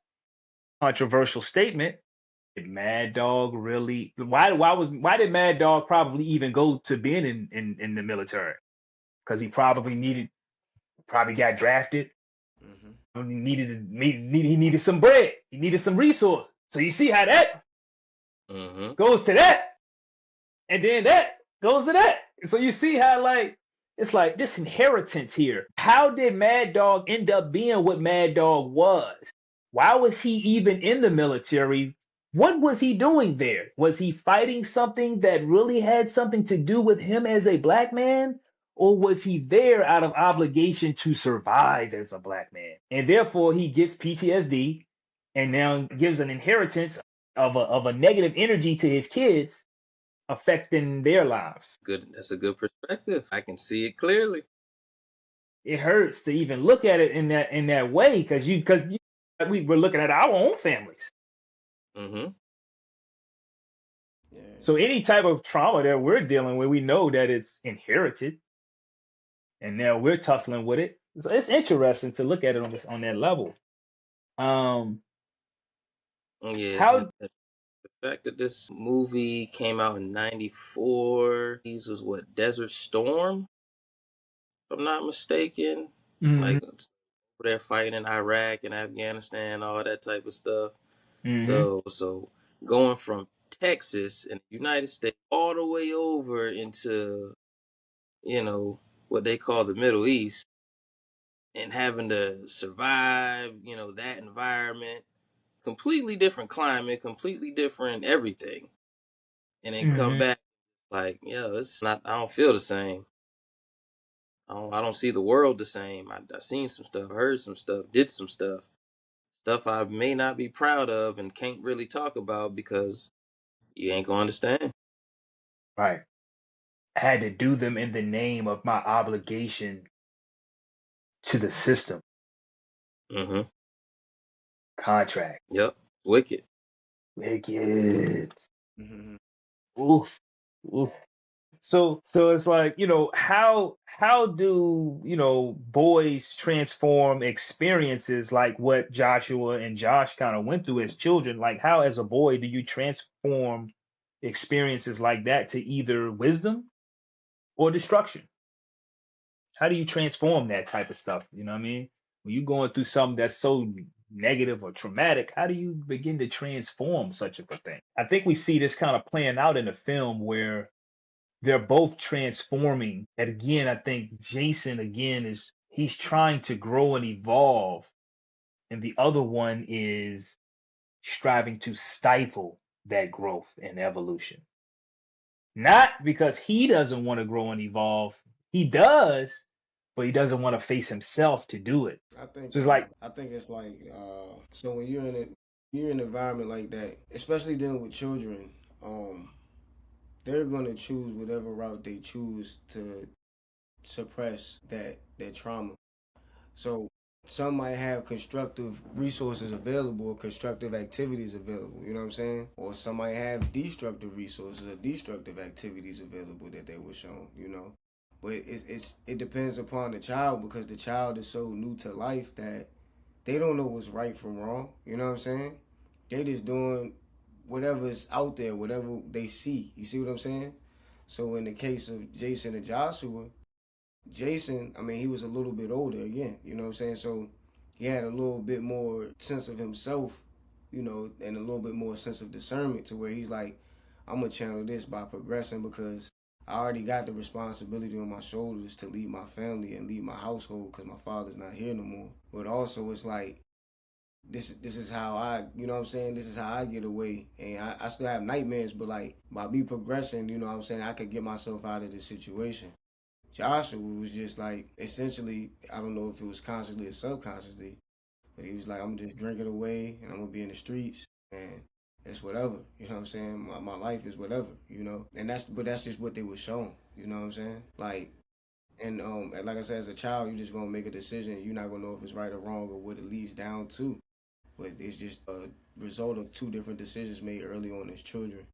controversial statement. Did Mad Dog really? Why did Mad Dog probably even go to being in the military? Because he probably got drafted. Mm-hmm. He needed some bread. He needed some resource. So you see how that Mm-hmm. goes to that, and then that goes to that. So you see how like it's like this inheritance here. How did Mad Dog end up being what Mad Dog was? Why was he even in the military? What was he doing there? Was he fighting something that really had something to do with him as a black man? Or was he there out of obligation to survive as a black man? And therefore he gets PTSD and now gives an inheritance of a negative energy to his kids affecting their lives. Good. That's a good perspective. I can see it clearly. It hurts to even look at it in that way because we were looking at our own families. Mm-hmm. Yeah. So any type of trauma that we're dealing with, we know that it's inherited, and now we're tussling with it. So it's interesting to look at it on that level. Um, Yeah. how? The fact that this movie came out in '94, these was what, Desert Storm, if I'm not mistaken. Mm-hmm. Like they're fighting in Iraq and Afghanistan, all that type of stuff. Mm-hmm. So going from Texas in the United States all the way over into, you know, what they call the Middle East, and having to survive, that environment, completely different climate, completely different everything. And then come Mm-hmm. back like, it's not, I don't feel the same. I don't see the world the same. I seen some stuff, heard some stuff, did some stuff I may not be proud of and can't really talk about because you ain't gonna understand. Right. I had to do them in the name of my obligation to the system Mm-hmm. contract. Yep. Wicked. Wicked. Mhm. Oof. Oof. So it's like, how do, boys transform experiences like what Joshua and Josh kind of went through as children? Like how as a boy do you transform experiences like that to either wisdom or destruction? How do you transform that type of stuff? You know what I mean? When you're going through something that's so negative or traumatic, how do you begin to transform such a thing? I think we see this kind of playing out in the film where they're both transforming. And again, I think Jason again is he's trying to grow and evolve, and the other one is striving to stifle that growth and evolution. Not because he doesn't want to grow and evolve. He does, but he doesn't want to face himself to do it. So it's like, I think it's like so when you're in an environment like that, especially dealing with children, um, they're gonna choose whatever route they choose to suppress that trauma. So some might have constructive resources available or constructive activities available, you know what I'm saying? Or some might have destructive resources or destructive activities available that they were shown, you know. But it depends upon the child because the child is so new to life that they don't know what's right from wrong, you know what I'm saying? They just doing whatever's out there, whatever they see. You see what I'm saying? So in the case of Jason and Joshua, Jason, I mean, he was a little bit older again, you know what I'm saying? So he had a little bit more sense of himself, you know, and a little bit more sense of discernment to where he's like, I'm going to channel this by progressing because I already got the responsibility on my shoulders to lead my family and lead my household because my father's not here no more. But also, it's like, this is how I, you know what I'm saying? This is how I get away. And I still have nightmares, but like by me progressing, you know what I'm saying? I could get myself out of this situation. Joshua was just like essentially, I don't know if it was consciously or subconsciously, but he was like, I'm just drinking away and I'm gonna be in the streets and it's whatever. You know what I'm saying? My life is whatever, you know? And that's just what they were shown, you know what I'm saying? Like and like I said, as a child, you're just gonna make a decision. You're not gonna know if it's right or wrong or what it leads down to. But it's just a result of two different decisions made early on as children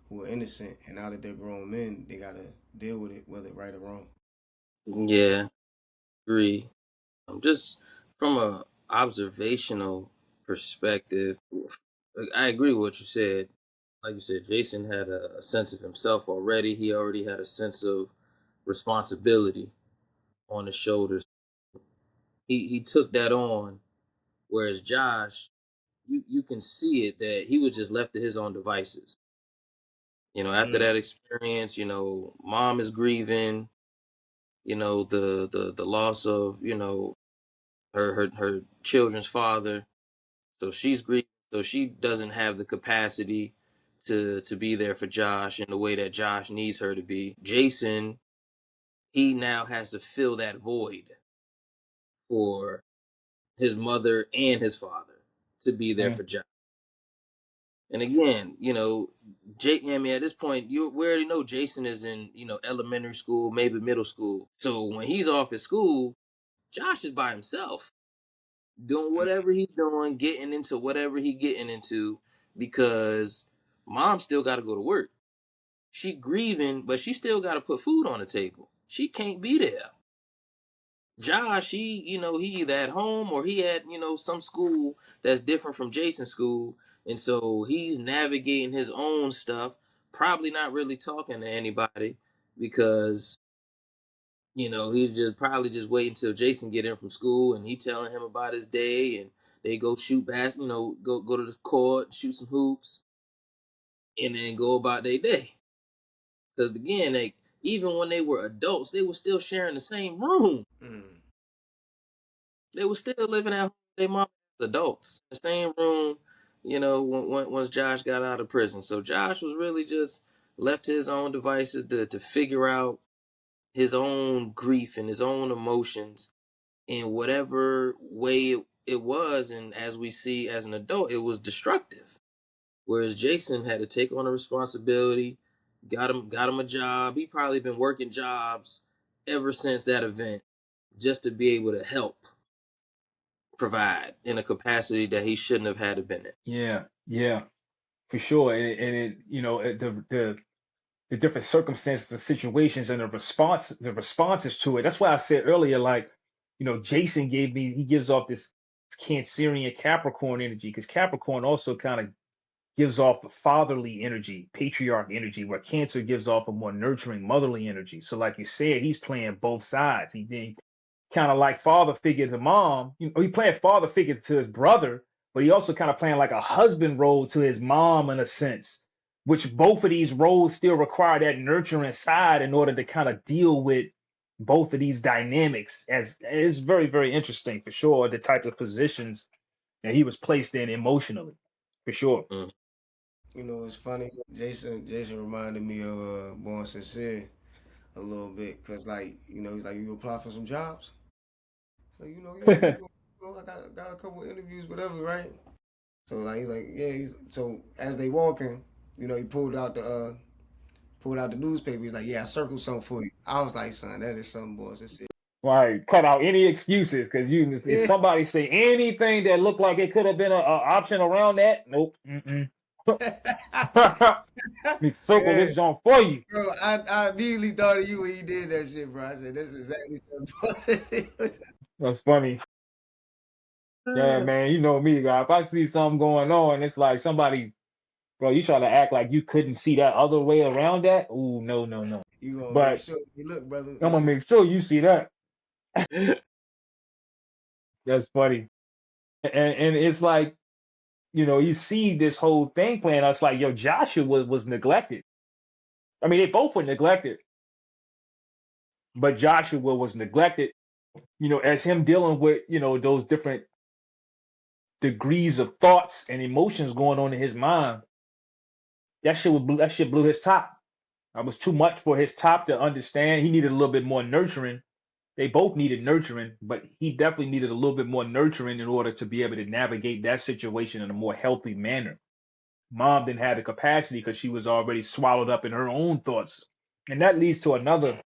who are innocent and now that they're grown men, they gotta deal with it, whether right or wrong. Yeah, agree. Just from a observational perspective, I agree with what you said. Like you said, Jason had a sense of himself already. He already had a sense of responsibility on his shoulders. He took that on, whereas Josh, you can see it that he was just left to his own devices. After mm, that experience, mom is grieving. The loss of her children's father. So she's grieving. So she doesn't have the capacity to be there for Josh in the way that Josh needs her to be. Jason, he now has to fill that void for his mother and his father to be there mm, for Josh. And again, I mean, at this point, we already know Jason is in, elementary school, maybe middle school. So when he's off at school, Josh is by himself, doing whatever he's doing, getting into whatever he getting into, because mom still got to go to work. She grieving, but she still got to put food on the table. She can't be there. Josh, he either at home or he at, some school that's different from Jason's school. And so he's navigating his own stuff, probably not really talking to anybody because, he's just probably just waiting until Jason get in from school and he telling him about his day and they go shoot go to the court, shoot some hoops, and then go about their day. Because again, like even when they were adults, they were still sharing the same room. Mm. They were still living at home with their mom as adults. The same room, once Josh got out of prison. So Josh was really just left to his own devices to figure out. his own grief and his own emotions in whatever way it was, and as we see as an adult, it was destructive. Whereas Jason had to take on a responsibility, got him a job. He probably been working jobs ever since that event just to be able to help provide in a capacity that he shouldn't have had to been in. Yeah, yeah, for sure. And it, the different circumstances and situations and the responses to it. That's why I said earlier, like, Jason he gives off this Cancerian Capricorn energy, because Capricorn also kind of gives off a fatherly energy, patriarch energy, where Cancer gives off a more nurturing, motherly energy. So, like you said, he's playing both sides. He kind of like father figure to mom. He playing father figure to his brother, but he also kind of playing like a husband role to his mom in a sense. Which both of these roles still require that nurturing side in order to kind of deal with both of these dynamics. As it's very, very interesting for sure, the type of positions that he was placed in emotionally, for sure. Mm. You know, it's funny. Jason reminded me of Born Sincere a little bit, cause like, he's like, you apply for some jobs. So yeah, I got a couple interviews, whatever, right? So like he's like, yeah, so as they walking, he pulled out the newspaper. He's like, yeah, I circled something for you. I was like, son, that is something, Born Sincere. Right, cut out any excuses because if Yeah. somebody say anything that looked like it could have been a option around that, nope. Mm-mm. Me circle Yeah. this joint for you. Bro, I immediately thought of you when you did that shit, bro. I said, this is exactly something. That's funny. Yeah, man, you know me, guy. If I see something going on, it's like somebody, bro, you try to act like you couldn't see that other way around that. Ooh, no, no, no. You gonna make But sure. Hey, look, brother. I'm gonna make sure you see that. That's funny. And it's like, you see this whole thing playing. It's like, yo, Joshua was neglected. I mean, they both were neglected, but Joshua was neglected, as him dealing with, those different degrees of thoughts and emotions going on in his mind. That shit blew his top. That was too much for his top to understand. He needed a little bit more nurturing. They both needed nurturing, but he definitely needed a little bit more nurturing in order to be able to navigate that situation in a more healthy manner. Mom didn't have the capacity because she was already swallowed up in her own thoughts. And that leads to another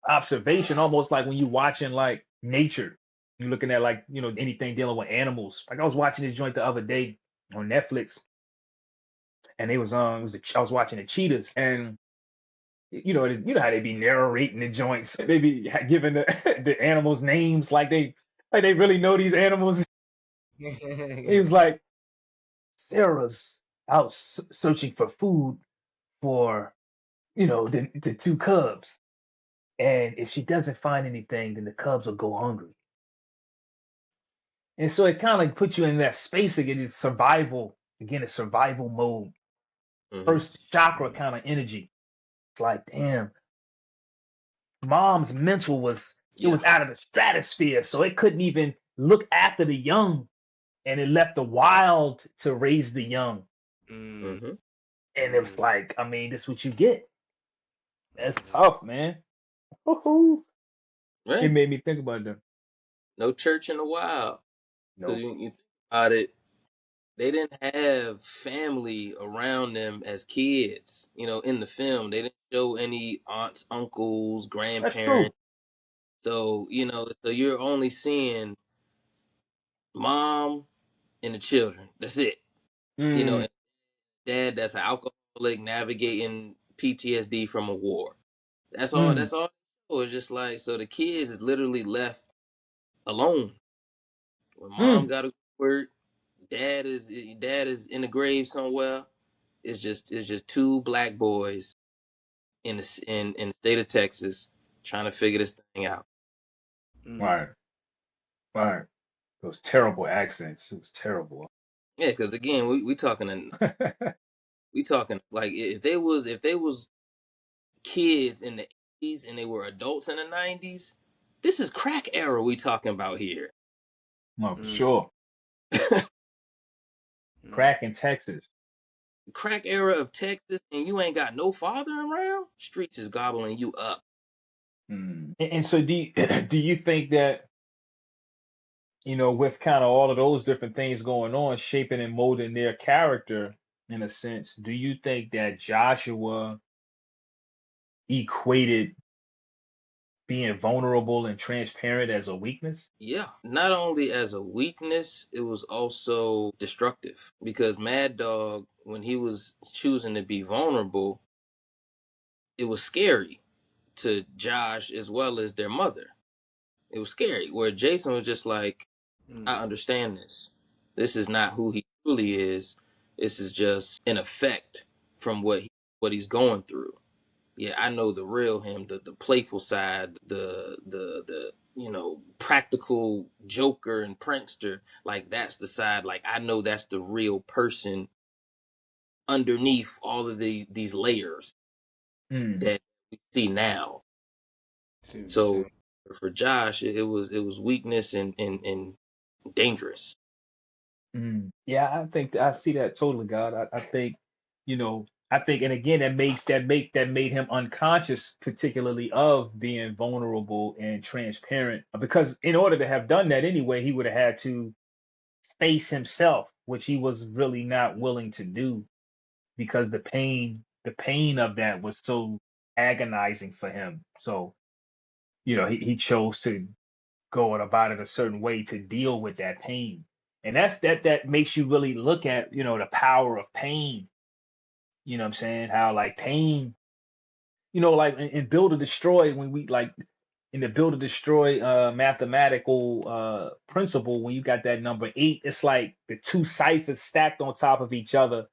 observation, almost like when you're watching like nature. You're looking at like, anything dealing with animals. Like I was watching this joint the other day on Netflix, and I was watching the cheetahs, and how they be narrating the joints. They be giving the the animals names like they really know these animals. He was like, Sarah's out searching for food for the two cubs, and if she doesn't find anything, then the cubs will go hungry. And so it kind of puts you in that space again, is survival again, it's survival mode, Hmm. first chakra kind of energy. It's like, damn, mom's mental it Yeah. was out of the stratosphere, so it couldn't even look after the young, and it left the wild to raise the young. Mm, Hmm. And it was mm, like, I mean, this is what you get. That's mm. tough, man. Woo-hoo. It Right. made me think about that. No church in the wild. Because No, you think about it, they didn't have family around them as kids. In the film, they didn't show any aunts, uncles, that's true. grandparents. So, so you're only seeing mom and the children. That's it. Mm, And dad that's an alcoholic navigating PTSD from a war. That's all. mm, That's all. It's just like, so the kids is literally left alone. When mom mm. got to work, dad is in the grave somewhere. It's just two black boys in the state of Texas trying to figure this thing out. Mm. Right, right. Those terrible accents. It was terrible. Yeah, because again, we talking like if they was kids in the 80s and they were adults in the 90s, this is crack era we talking about here. No, for Mm, sure. mm. Crack in Texas. Crack era of Texas, and you ain't got no father around. Streets is gobbling you up. And so do you think that, with kind of all of those different things going on, shaping and molding their character in a sense, do you think that Joshua equated being vulnerable and transparent as a weakness? Yeah, not only as a weakness, it was also destructive because Mad Dog, when he was choosing to be vulnerable, it was scary to Josh as well as their mother. It was scary. Where Jason was just like, I Mm. understand this. This is not who he truly is. This is just an effect from what he's going through. Yeah, I know the real him, the playful side, the practical joker and prankster. Like that's the side. Like I know that's the real person underneath all of these layers Mm, that we see now. See what you're So saying? for Josh, it was weakness and dangerous. yeah, I think I see that totally, God. I think, I think, and again, that made him unconscious, particularly of being vulnerable and transparent, because in order to have done that anyway, he would have had to face himself, which he was really not willing to do because the pain of that was so agonizing for him. So, he chose to go about it a certain way to deal with that pain. And that makes you really look at, the power of pain. You know what I'm saying? How like pain, like in Build or Destroy, when we like in the Build or Destroy mathematical principle, when you got that number 8, it's like the two ciphers stacked on top of each other.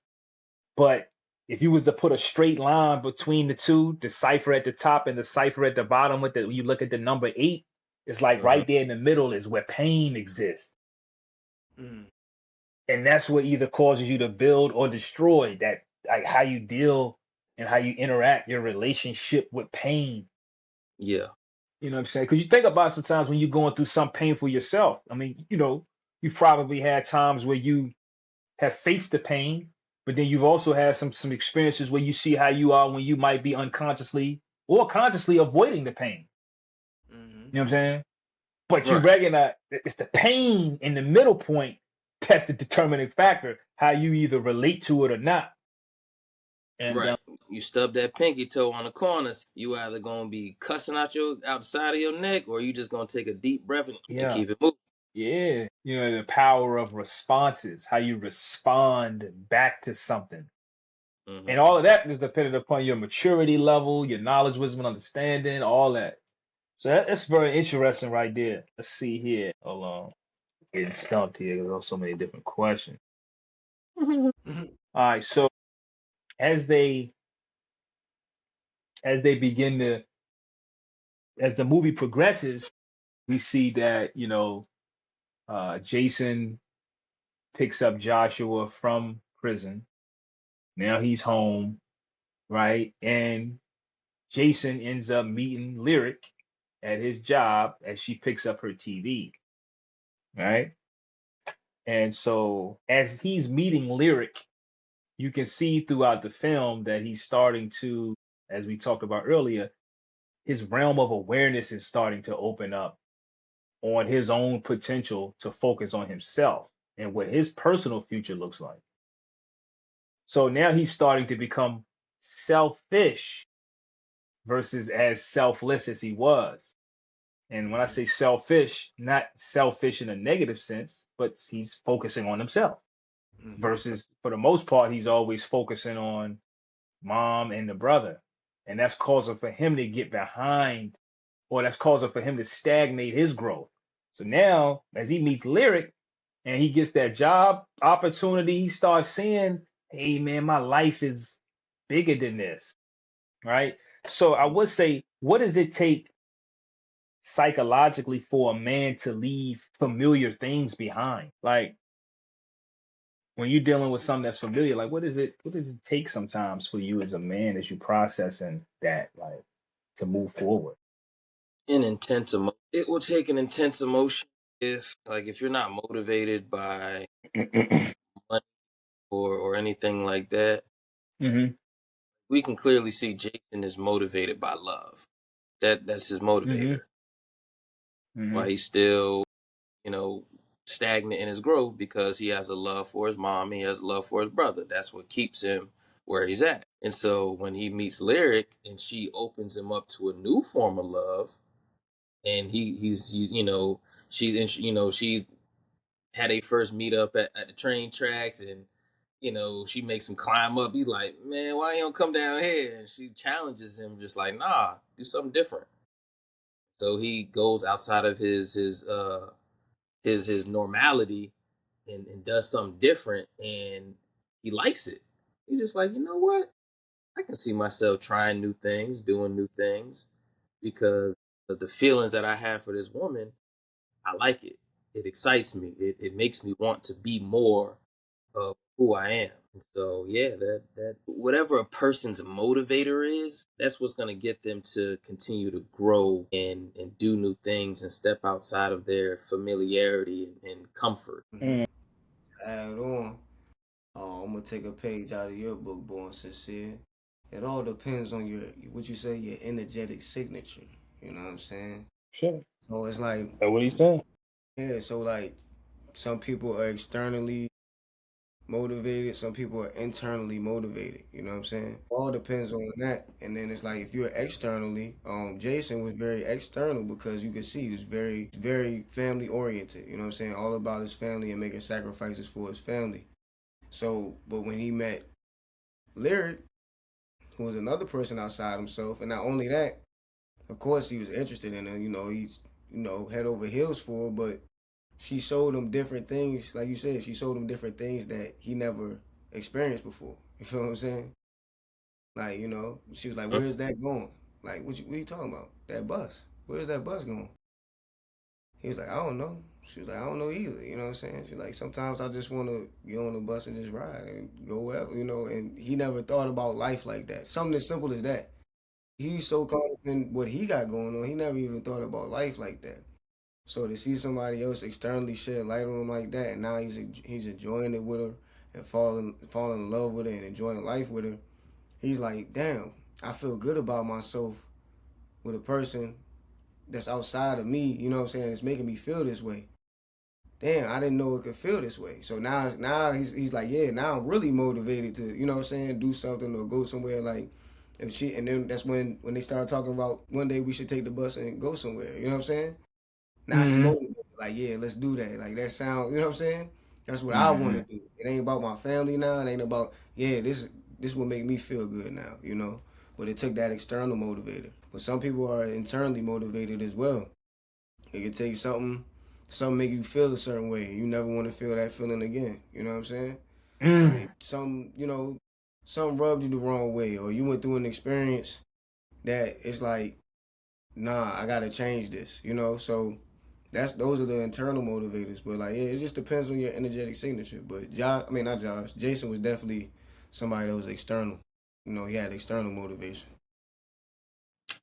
But if you was to put a straight line between the two, the cipher at the top and the cipher at the bottom, when you look at the number 8, it's like Uh-huh. right there in the middle is where pain exists. Mm. And that's what either causes you to build or destroy, that like how you deal and how you interact your relationship with pain. Yeah. You know what I'm saying? Because you think about sometimes when you're going through something painful yourself. I mean, you've probably had times where you have faced the pain, but then you've also had some experiences where you see how you are when you might be unconsciously or consciously avoiding the pain. Mm-hmm. You know what I'm saying? But you Right. recognize that it's the pain in the middle point that's the determining factor, how you either relate to it or not. And Right. You stub that pinky toe on the corner. You either gonna be cussing out your outside of your neck, or you just gonna take a deep breath and yeah, keep it moving. yeah, the power of responses, how you respond back to something. Hmm. And all of that is dependent upon your maturity level, your knowledge, wisdom, and understanding, all that. So that's very interesting right there. Let's see here. Hold on. Getting stumped here. There's so many different questions. Mm-hmm. All right. So as they as they begin to as the movie progresses, we see that, Jason picks up Joshua from prison. Now he's home, right? And Jason ends up meeting Lyric at his job as she picks up her TV, right? And so as he's meeting Lyric, you can see throughout the film that he's starting to, as we talked about earlier, his realm of awareness is starting to open up on his own potential to focus on himself and what his personal future looks like. So now he's starting to become selfish versus as selfless as he was. And when I Mm-hmm. say selfish, not selfish in a negative sense, but he's focusing on himself Mm-hmm. versus for the most part, he's always focusing on mom and the brother. And that's causing for him to get behind, or that's causing for him to stagnate his growth. So now, as he meets Lyric and he gets that job opportunity, he starts seeing, hey man, my life is bigger than this, right? So I would say, what does it take psychologically for a man to leave familiar things behind? Like when you're dealing with something that's familiar, like what does it take sometimes for you as a man as you processing that, like to move forward? An intense emotion. It will take an intense emotion if you're not motivated by money or anything like that. Hmm. We can clearly see Jason is motivated by love. That's his Mm-hmm. motivator. Mm-hmm. Why he's still, you know, stagnant in his growth, because he has a love for his mom, he has a love for his brother. That's what keeps him where he's at. And so when he meets Lyric and she opens him up to a new form of love, and he's you know, she had a first meet up at the train tracks, and she makes him climb up. He's like, man, why you don't come down here? And she challenges him, just like, nah, do something different. So he goes outside of his normality, and does something different, and he likes it. He's just like, you know what? I can see myself trying new things, doing new things, because of the feelings that I have for this woman. I like it. It excites me. It makes me want to be more of who I am. And so yeah, that whatever a person's motivator is, that's what's gonna get them to continue to grow and do new things and step outside of their familiarity and comfort. Mm-hmm. Add on. I'm gonna take a page out of your book, Born Sincere. It all depends on your what you say, your energetic signature. You know what I'm saying? Sure. So it's like, That's what he's saying. yeah, so like some people are externally motivated, some people are internally motivated. You know what I'm saying? All depends on that. And then it's like if you're externally, Jason was very external because you could see he was very family oriented. You know what I'm saying? All about his family and making sacrifices for his family. So, but when he met Lyric, who was another person outside himself, and not only that, of course he was interested in her. He's head over heels for her, but she showed him different things. Like you said, she showed him different things that he never experienced before. You feel what I'm saying? Like, she was like, "Where's that going? Like, what you talking about? That bus? Where's that bus going?" He was like, "I don't know." She was like, "I don't know either." You know what I'm saying? She's like, "Sometimes I just want to get on the bus and just ride and go wherever." And he never thought about life like that. Something as simple as that. He's so caught up in what he got going on, he never even thought about life like that. So to see somebody else externally shed light on him like that, and now he's enjoying it with her and falling in love with her and enjoying life with her, he's like, damn, I feel good about myself with a person that's outside of me. You know what I'm saying? It's making me feel this way. Damn, I didn't know it could feel this way. So now he's like, yeah, now I'm really motivated to, you know what I'm saying, do something or go somewhere. Like, and then that's when they started talking about one day we should take the bus and go somewhere. You know what I'm saying? Now he Mm-hmm. motivated, like, yeah, let's do that. Like that sound, you know what I'm saying? That's what I want Mm-hmm. to do. It ain't about my family now. It ain't about, yeah, this will make me feel good now, But it took that external motivator. But some people are internally motivated as well. It could take something make you feel a certain way. You never want to feel that feeling again. You know what I'm saying? Mm. Like some rubbed you the wrong way, or you went through an experience that it's like, nah, I gotta change this. So those are the internal motivators. But like, yeah, it just depends on your energetic signature. But Josh, I mean not Josh, Jason was definitely somebody that was external. He had external motivation.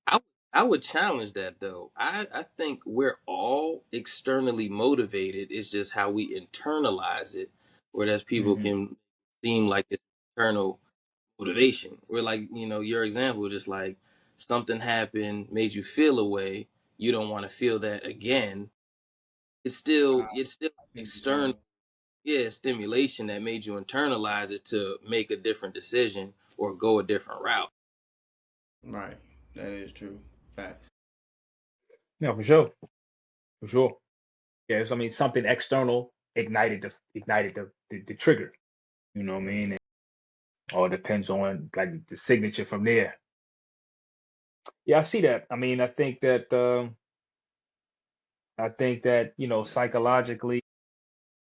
I I would challenge that though. I think we're all externally motivated. It's just how we internalize it, whereas people Mm-hmm. can seem like it's internal motivation. We're like, your example, just like something happened, made you feel a way, you don't want to feel that again. It's still I see what you're external, saying. yeah, stimulation that made you internalize it to make a different decision or go a different route. Right. That is true. Facts. Yeah, for sure. For sure. Yes, I mean something external ignited the trigger. You know what I mean? Mm-hmm. And all depends on like the signature from there. Yeah, I see that. I mean, I think that psychologically,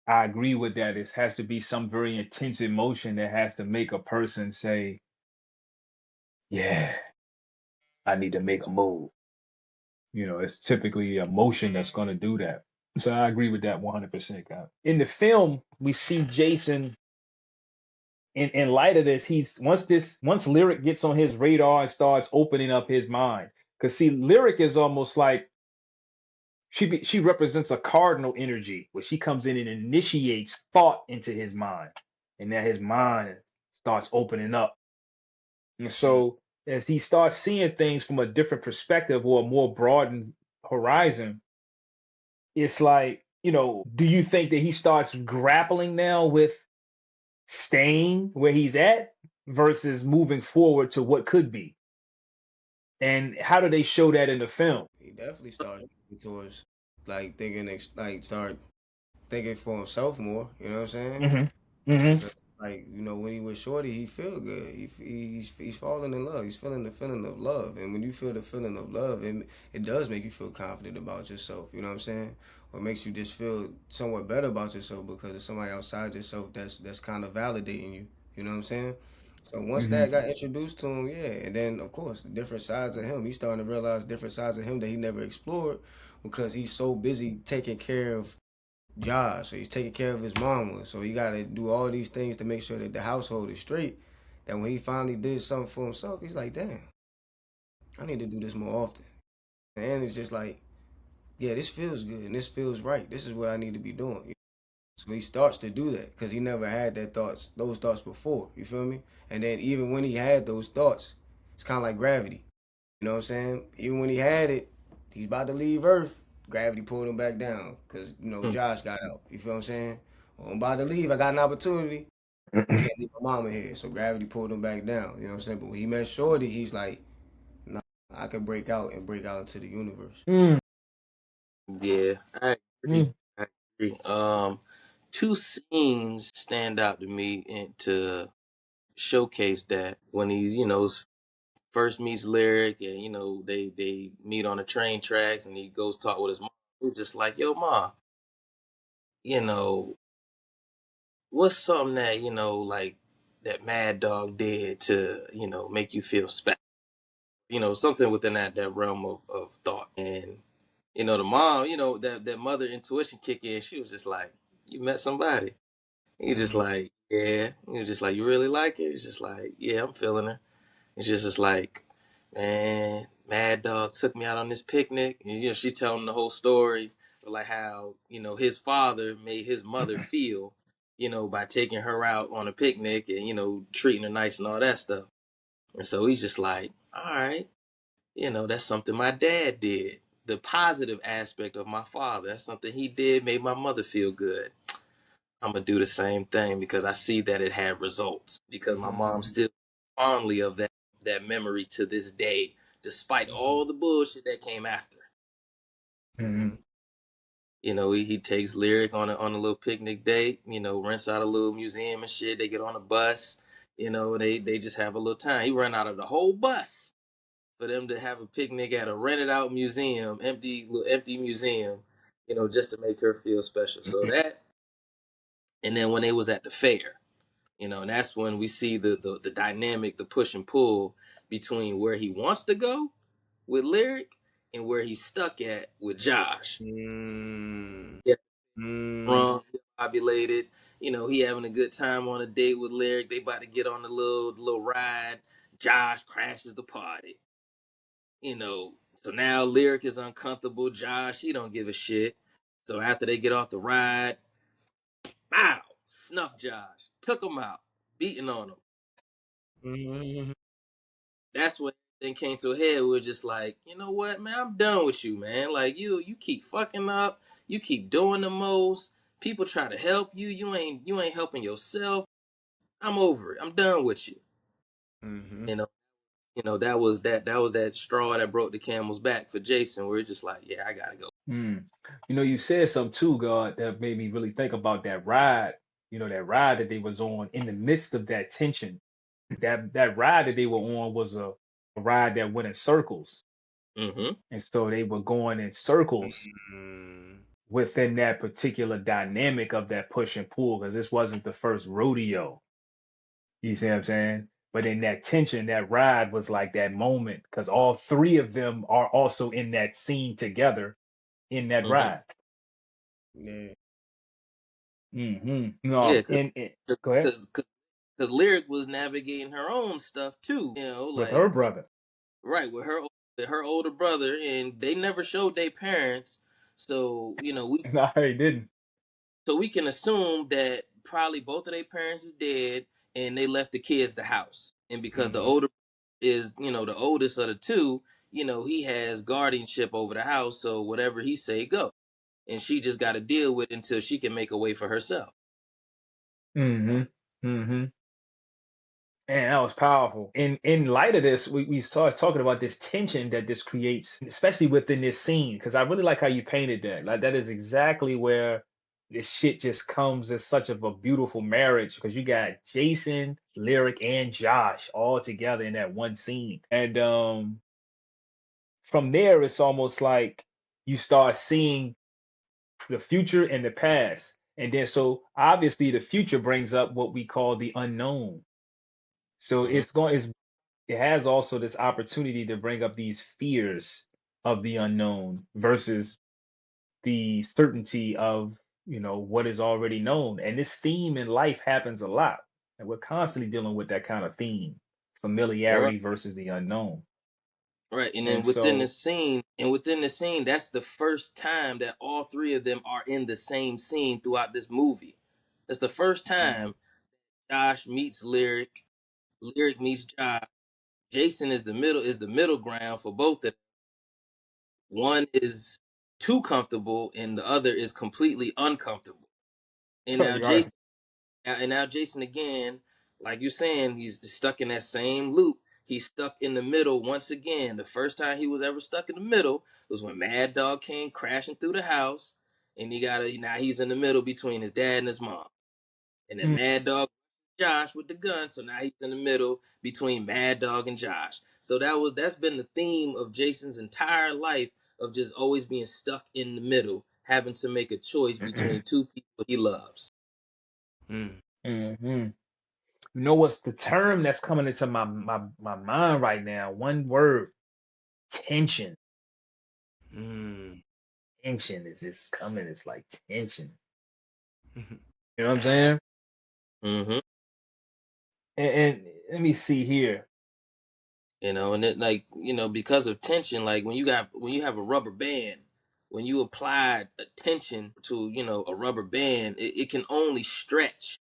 I agree with that. It has to be some very intense emotion that has to make a person say, "Yeah, I need to make a move." It's typically emotion that's going to do that. So I agree with that 100%, guy. In the film, we see Jason in light of this. Once Lyric gets on his radar and starts opening up his mind. Because see, Lyric is almost like she represents a cardinal energy where she comes in and initiates thought into his mind, and then his mind starts opening up. And so as he starts seeing things from a different perspective or a more broadened horizon, it's like, do you think that he starts grappling now with staying where he's at versus moving forward to what could be? And how do they show that in the film? He definitely started towards like thinking, like start thinking for himself more. You know what I'm saying? Hmm. Hmm. Because like when he was shorty, he feel good. He's falling in love. He's feeling the feeling of love, and when you feel the feeling of love, it does make you feel confident about yourself. You know what I'm saying? Or makes you just feel somewhat better about yourself because it's somebody outside yourself that's kind of validating you. You know what I'm saying? So once Hmm. that got introduced to him, yeah, and then of course different sides of him. He's starting to realize different sides of him that he never explored because he's so busy taking care of Josh, so he's taking care of his mama. So he got to do all these things to make sure that the household is straight. That when he finally did something for himself, he's like, damn, I need to do this more often. And it's just like, yeah, this feels good and this feels right. This is what I need to be doing. So he starts to do that because he never had those thoughts before. You feel me? And then even when he had those thoughts, it's kind of like gravity. You know what I'm saying? Even when he had it, he's about to leave Earth. Gravity pulled him back down because Josh got out. You feel what I'm saying? Well, I'm about to leave. I got an opportunity. Can't leave my mama here. So gravity pulled him back down. You know what I'm saying? But when he met Shorty, he's like, nah, I can break out and break out into the universe. Mm. Yeah, I agree. Mm. I agree. Two scenes stand out to me and to showcase that when he's, first meets Lyric and, they meet on the train tracks and he goes talk with his mom. He's just like, yo, ma, you know, what's something that, like that Mad Dog did to, make you feel special? Something within that realm of thought. And, the mom, that mother intuition kick in, she was just like, you met somebody. He just Mm-hmm. like, yeah. He was just like, you really like it? He's just like, yeah, I'm feeling her. It's just like, man, Mad Dog took me out on this picnic. And, she telling him the whole story, like how, his father made his mother feel, by taking her out on a picnic and, treating her nice and all that stuff. And so he's just like, all right, that's something my dad did. The positive aspect of my father, that's something he did, made my mother feel good. I'm gonna do the same thing because I see that it had results. Because my mom Mm-hmm. still fondly of that memory to this day, despite all the bullshit that came after. Mm-hmm. Mm. He takes Lyric on a little picnic date. Rents out a little museum and shit. They get on a bus. They just have a little time. He ran out of the whole bus for them to have a picnic at a rented out museum, empty museum. Just to make her feel special. So Mhm. that, and then when they was at the fair. And that's when we see the dynamic, the push and pull between where he wants to go with Lyric and where he's stuck at with Josh. Mm-hmm. Yeah, Mm-hmm. wrong, populated. He having a good time on a date with Lyric. They about to get on the little ride. Josh crashes the party. So now Lyric is uncomfortable. Josh, he don't give a shit. So after they get off the ride, bow, snuff Josh, took him out, beating on him. Mm-hmm. That's when everything came to a head. We were just like, you know what, man, I'm done with you, man. Like you keep fucking up. You keep doing the most. People try to help you. You ain't helping yourself. I'm over it. I'm done with you. Mm-hmm. You know, that was that straw that broke the camel's back for Jason. Where it's just like, yeah, I gotta go. Mm. You said something too, God, that made me really think about that ride. That ride that they was on in the midst of that tension. That ride that they were on was a ride that went in circles. Mm-hmm. And so they were going in circles within that particular dynamic of that push and pull, because this wasn't the first rodeo. You see what I'm saying? But in that tension, that ride was like that moment, because all three of them are also in that scene together in that Mm-hmm. ride. Yeah. Yeah, No, cause, and cause, go ahead. cause, cause Lyric was navigating her own stuff too. With Like her brother. right with her older brother, and they never showed their parents. So No, he didn't. we can assume that probably both of their parents is dead, and they left the kids the house. And because the Mm-hmm. older is, the oldest of the two, he has guardianship over the house. So whatever he say, go. And she just got to deal with it until she can make a way for herself. Mm-hmm. Mm-hmm. And that was powerful. In light of this, we started talking about this tension that this creates, especially within this scene, because I really like how you painted that. Like that is exactly where this shit just comes as such of a beautiful marriage because you got Jason, Lyric, and Josh all together in that one scene. And from there it's almost like you start seeing the future and the past. And then so obviously the future brings up what we call the unknown. So Hmm. it has also this opportunity to bring up these fears of the unknown versus the certainty of what is already known. And this theme in life happens a lot, and we're constantly dealing with that kind of theme: Right. familiarity versus the unknown. Right. And then And so within the scene, that's the first time that all three of them are in the same scene throughout this movie. That's the first mm, time Josh meets Lyric, Lyric meets Josh. Jason is the middle ground for both of them. One is too comfortable and the other is completely uncomfortable. And now right. Jason again, like you're saying, he's stuck in that same loop. He's stuck in the middle once again. The first time he was ever stuck in the middle was when Mad Dog came crashing through the house, and now he's in the middle between his dad and his mom. And then Mm, Mad Dog Josh with the gun, so now he's in the middle between Mad Dog and Josh. So that's been the theme of Jason's entire life, of just always being stuck in the middle, having to make a choice between two people he loves. Mm. mhm. You know what's the term that's coming into my mind right now? One word: tension. Mm. Tension is just coming. It's like tension. You know what I'm saying? Hmm. And let me see here. And it, like, because of tension, like when you have a rubber band, when you apply a tension to, a rubber band, it can only stretch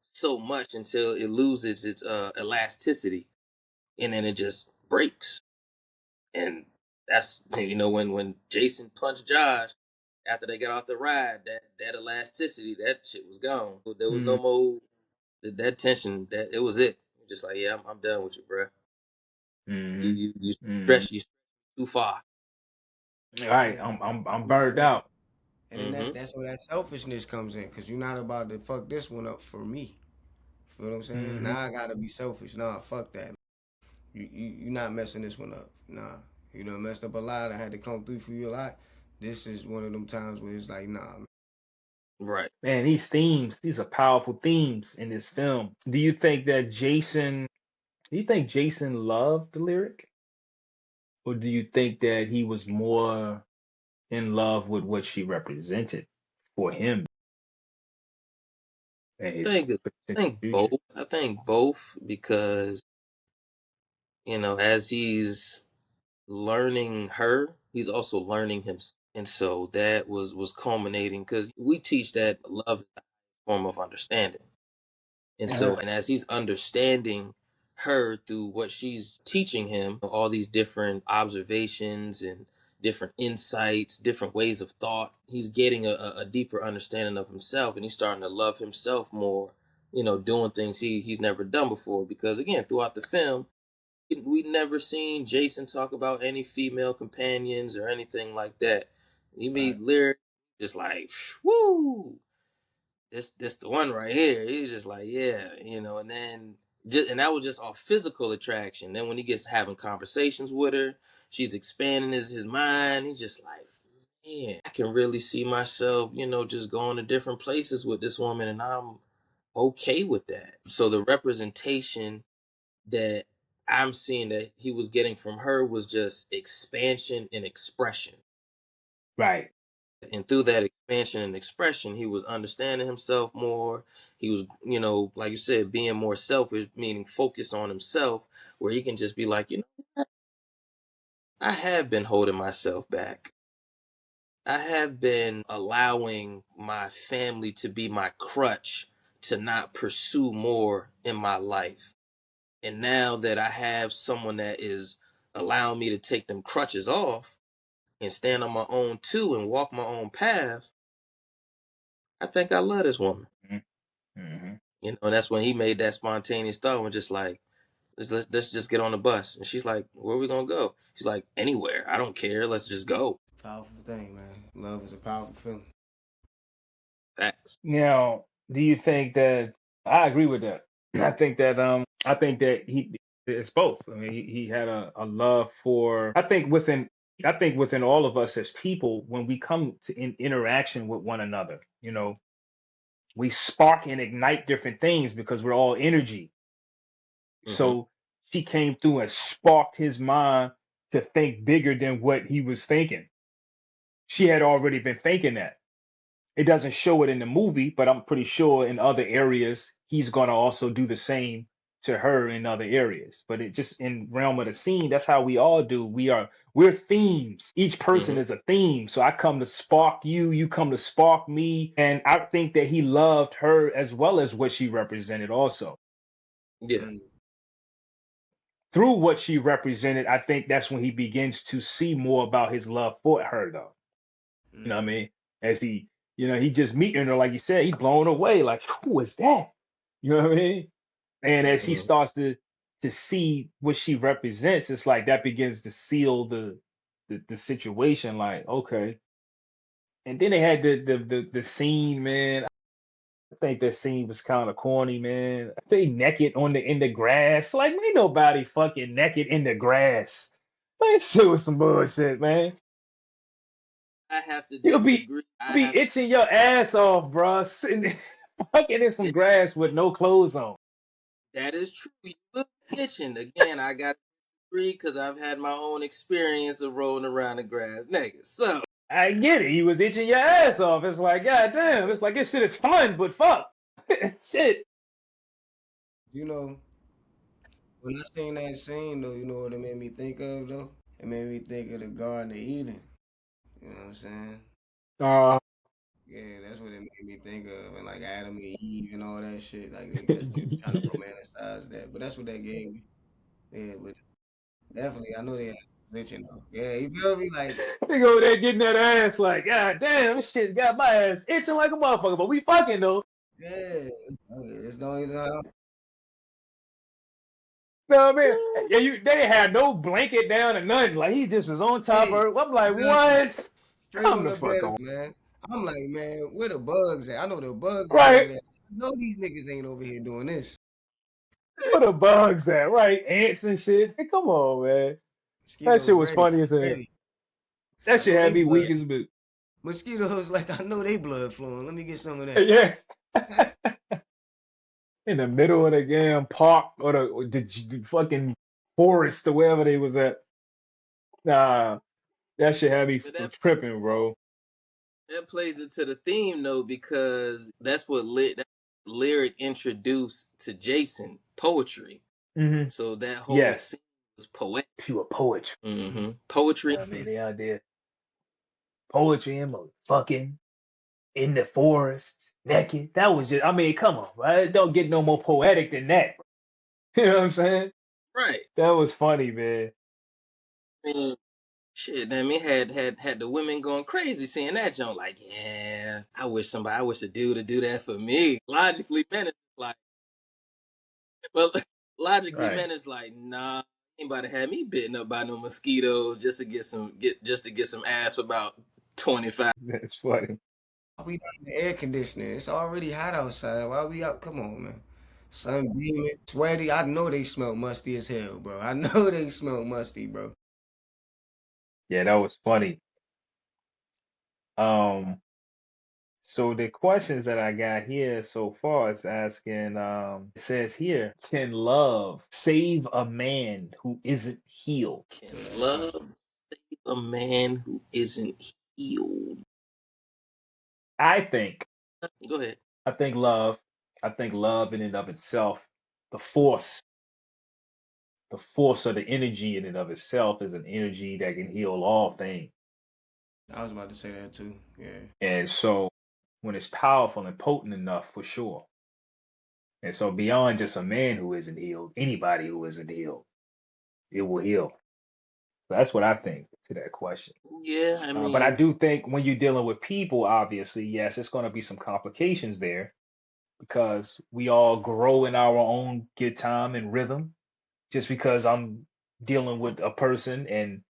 so much until it loses its elasticity, and then it just breaks. And that's, when Jason punched Josh after they got off the ride, that elasticity, that shit was gone. There was no Mm, more that tension. That it was it. Just like, yeah, I'm done with you, bro. You mm, you you mm. stretch you stretch too far. All right, Yeah. I'm Nah, burned out. and then Hmm. that's where that selfishness comes in, cause you're not about to fuck this one up for me. Feel what I'm saying? Hmm. Now I gotta be selfish. Nah, fuck that. You not messing this one up. Nah, you done messed up a lot. I had to come through for you a lot. This is one of them times where it's like, nah. Right. Man, these are powerful themes in this film. Do you think Jason loved the lyric? Or do you think that he was more in love with what she represented for him and I his think I potential think both. future? I think both because as he's learning her, he's also learning himself, and so that was culminating because we teach that love is a form of understanding. And Uh-huh. so, and as he's understanding her through what she's teaching him, all these different observations and different insights, different ways of thought, he's getting a deeper understanding of himself, and he's starting to love himself more, doing things he's never done before. Because again, throughout the film, we never seen Jason talk about any female companions or anything like that. You Right. meet Lyric, just like, woo, this the one right here. He's just like, yeah, and then and that was just off physical attraction. Then when he gets having conversations with her, she's expanding his mind. He's just like, man, I can really see myself, just going to different places with this woman, and I'm okay with that. So the representation that I'm seeing that he was getting from her was just expansion and expression. Right. And through that expansion and expression, he was understanding himself more. He was, like you said, being more selfish, meaning focused on himself, where he can just be like, I have been holding myself back. I have been allowing my family to be my crutch to not pursue more in my life. And now that I have someone that is allowing me to take them crutches off and stand on my own too and walk my own path, I think I love this woman. Mm-hmm. You know, and that's when he made that spontaneous thought and just like, let's just get on the bus. And she's like, where are we gonna go? She's like, anywhere. I don't care. Let's just go. Powerful thing, man. Love is a powerful feeling. Facts. Now, do you think that I agree with that? I think that it's both. I mean, he had a love for I think within all of us as people, when we come to interaction with one another, you know, we spark and ignite different things because we're all energy. Mm-hmm. So she came through and sparked his mind to think bigger than what he was thinking. She had already been thinking that. It doesn't show it in the movie, but I'm pretty sure in other areas he's gonna also do the same to her in other areas. But it just in realm of the scene, that's how we all do. We're themes. Each person Mm-hmm. is a theme. So I come to spark you, you come to spark me. And I think that he loved her as well as what she represented also. Yeah. Mm. Through what she represented, I think that's when he begins to see more about his love for her though. You know what I Mm. mean? As he, you know, he just meeting her, like you said, he blown away. Like, who is that? You know what I mean? And as Yeah. he Mm-hmm. starts to see what she represents, it's like that begins to seal the situation. Like, okay. And then they had the scene, man. I think that scene was kind of corny, man. They naked on the in the grass. Like, ain't nobody fucking naked in the grass. That shit was some bullshit, man. I have to You'll be disagree. I be have itching your ass off, bro. Sitting fucking in some to, grass with no clothes on. that is true. You look itching. Again, I got to agree because I've had my own experience of rolling around the grass naked. So I get it. He was itching your ass off. It's like, god damn. It's like this shit is fun, but fuck. Shit. You know, when I seen that scene though, you know what it made me think of though? It made me think of the Garden of Eden. You know what I'm saying? Uh, Yeah, that's what it made me think of, and like Adam and Eve and all that shit. Like, I guess they were trying to romanticize that, but that's what that gave me. Yeah, but definitely, I know they had position though. Yeah, you feel me? Like, they go there getting that ass like, god damn, this shit got my ass itching like a motherfucker, but we fucking though. yeah, it's no, it's not. You know what I mean? Yeah, they had no blanket down or nothing. Like he just was on top of Hey, her. I'm like, nothing. what? Straight Come on the the fuck bed, on. man. I'm like, man, where the bugs at? I know the bugs is over Right? there. I know these niggas ain't over here doing this. Where the bugs at? Right? Ants and shit. Hey, come on, man. That shit Mosquitoes was ready, funny as hell. ready. So That I shit know had they me blood. weak as a bit. Mosquitoes like I know they blood flowing. Let me get some of that. Yeah. In the middle of the damn park or the fucking forest or wherever they was at. Nah, that shit had me but that tripping, bro. that plays into the theme though because that's what that lyric introduced to Jason poetry. Hmm. So that whole Yes. scene was poetic. Pure poetry. Mm-hmm. Poetry. I mean, they out there poetry and motherfucking in the forest, naked. That was just, I mean, come on, right? Don't get no more poetic than that. You know what I'm saying? Right. That was funny, man. I mean, shit. I mean, had the women going crazy seeing that joint. Like, yeah, I wish a dude would do that for me. Logically, men is like, well, logically, Right. men is like, nah, ain't about to have me bitten up by no mosquitoes just to get some ass for about 25. That's funny. We not in the air conditioning. It's already hot outside. Why we out? Come on, man. Sun beaming, sweaty. I know they smell musty as hell, bro. I know they smell musty, bro. Yeah, that was funny. Um, so the questions that I got here so far is asking, it says here, can love save a man who isn't healed? Can love save a man who isn't healed? I think, Go ahead. I think love, I think love in and of itself, the force, the force of the energy in and of itself is an energy that can heal all things. I was about to say that too. Yeah. And so when it's powerful and potent enough, for sure. And so beyond just a man who isn't healed, anybody who isn't healed, it will heal. So that's what I think to that question. Yeah, I But I mean, do think when you're dealing with people, obviously, yes, it's going to be some complications there because we all grow in our own good time and rhythm. Just because I'm dealing with a person and,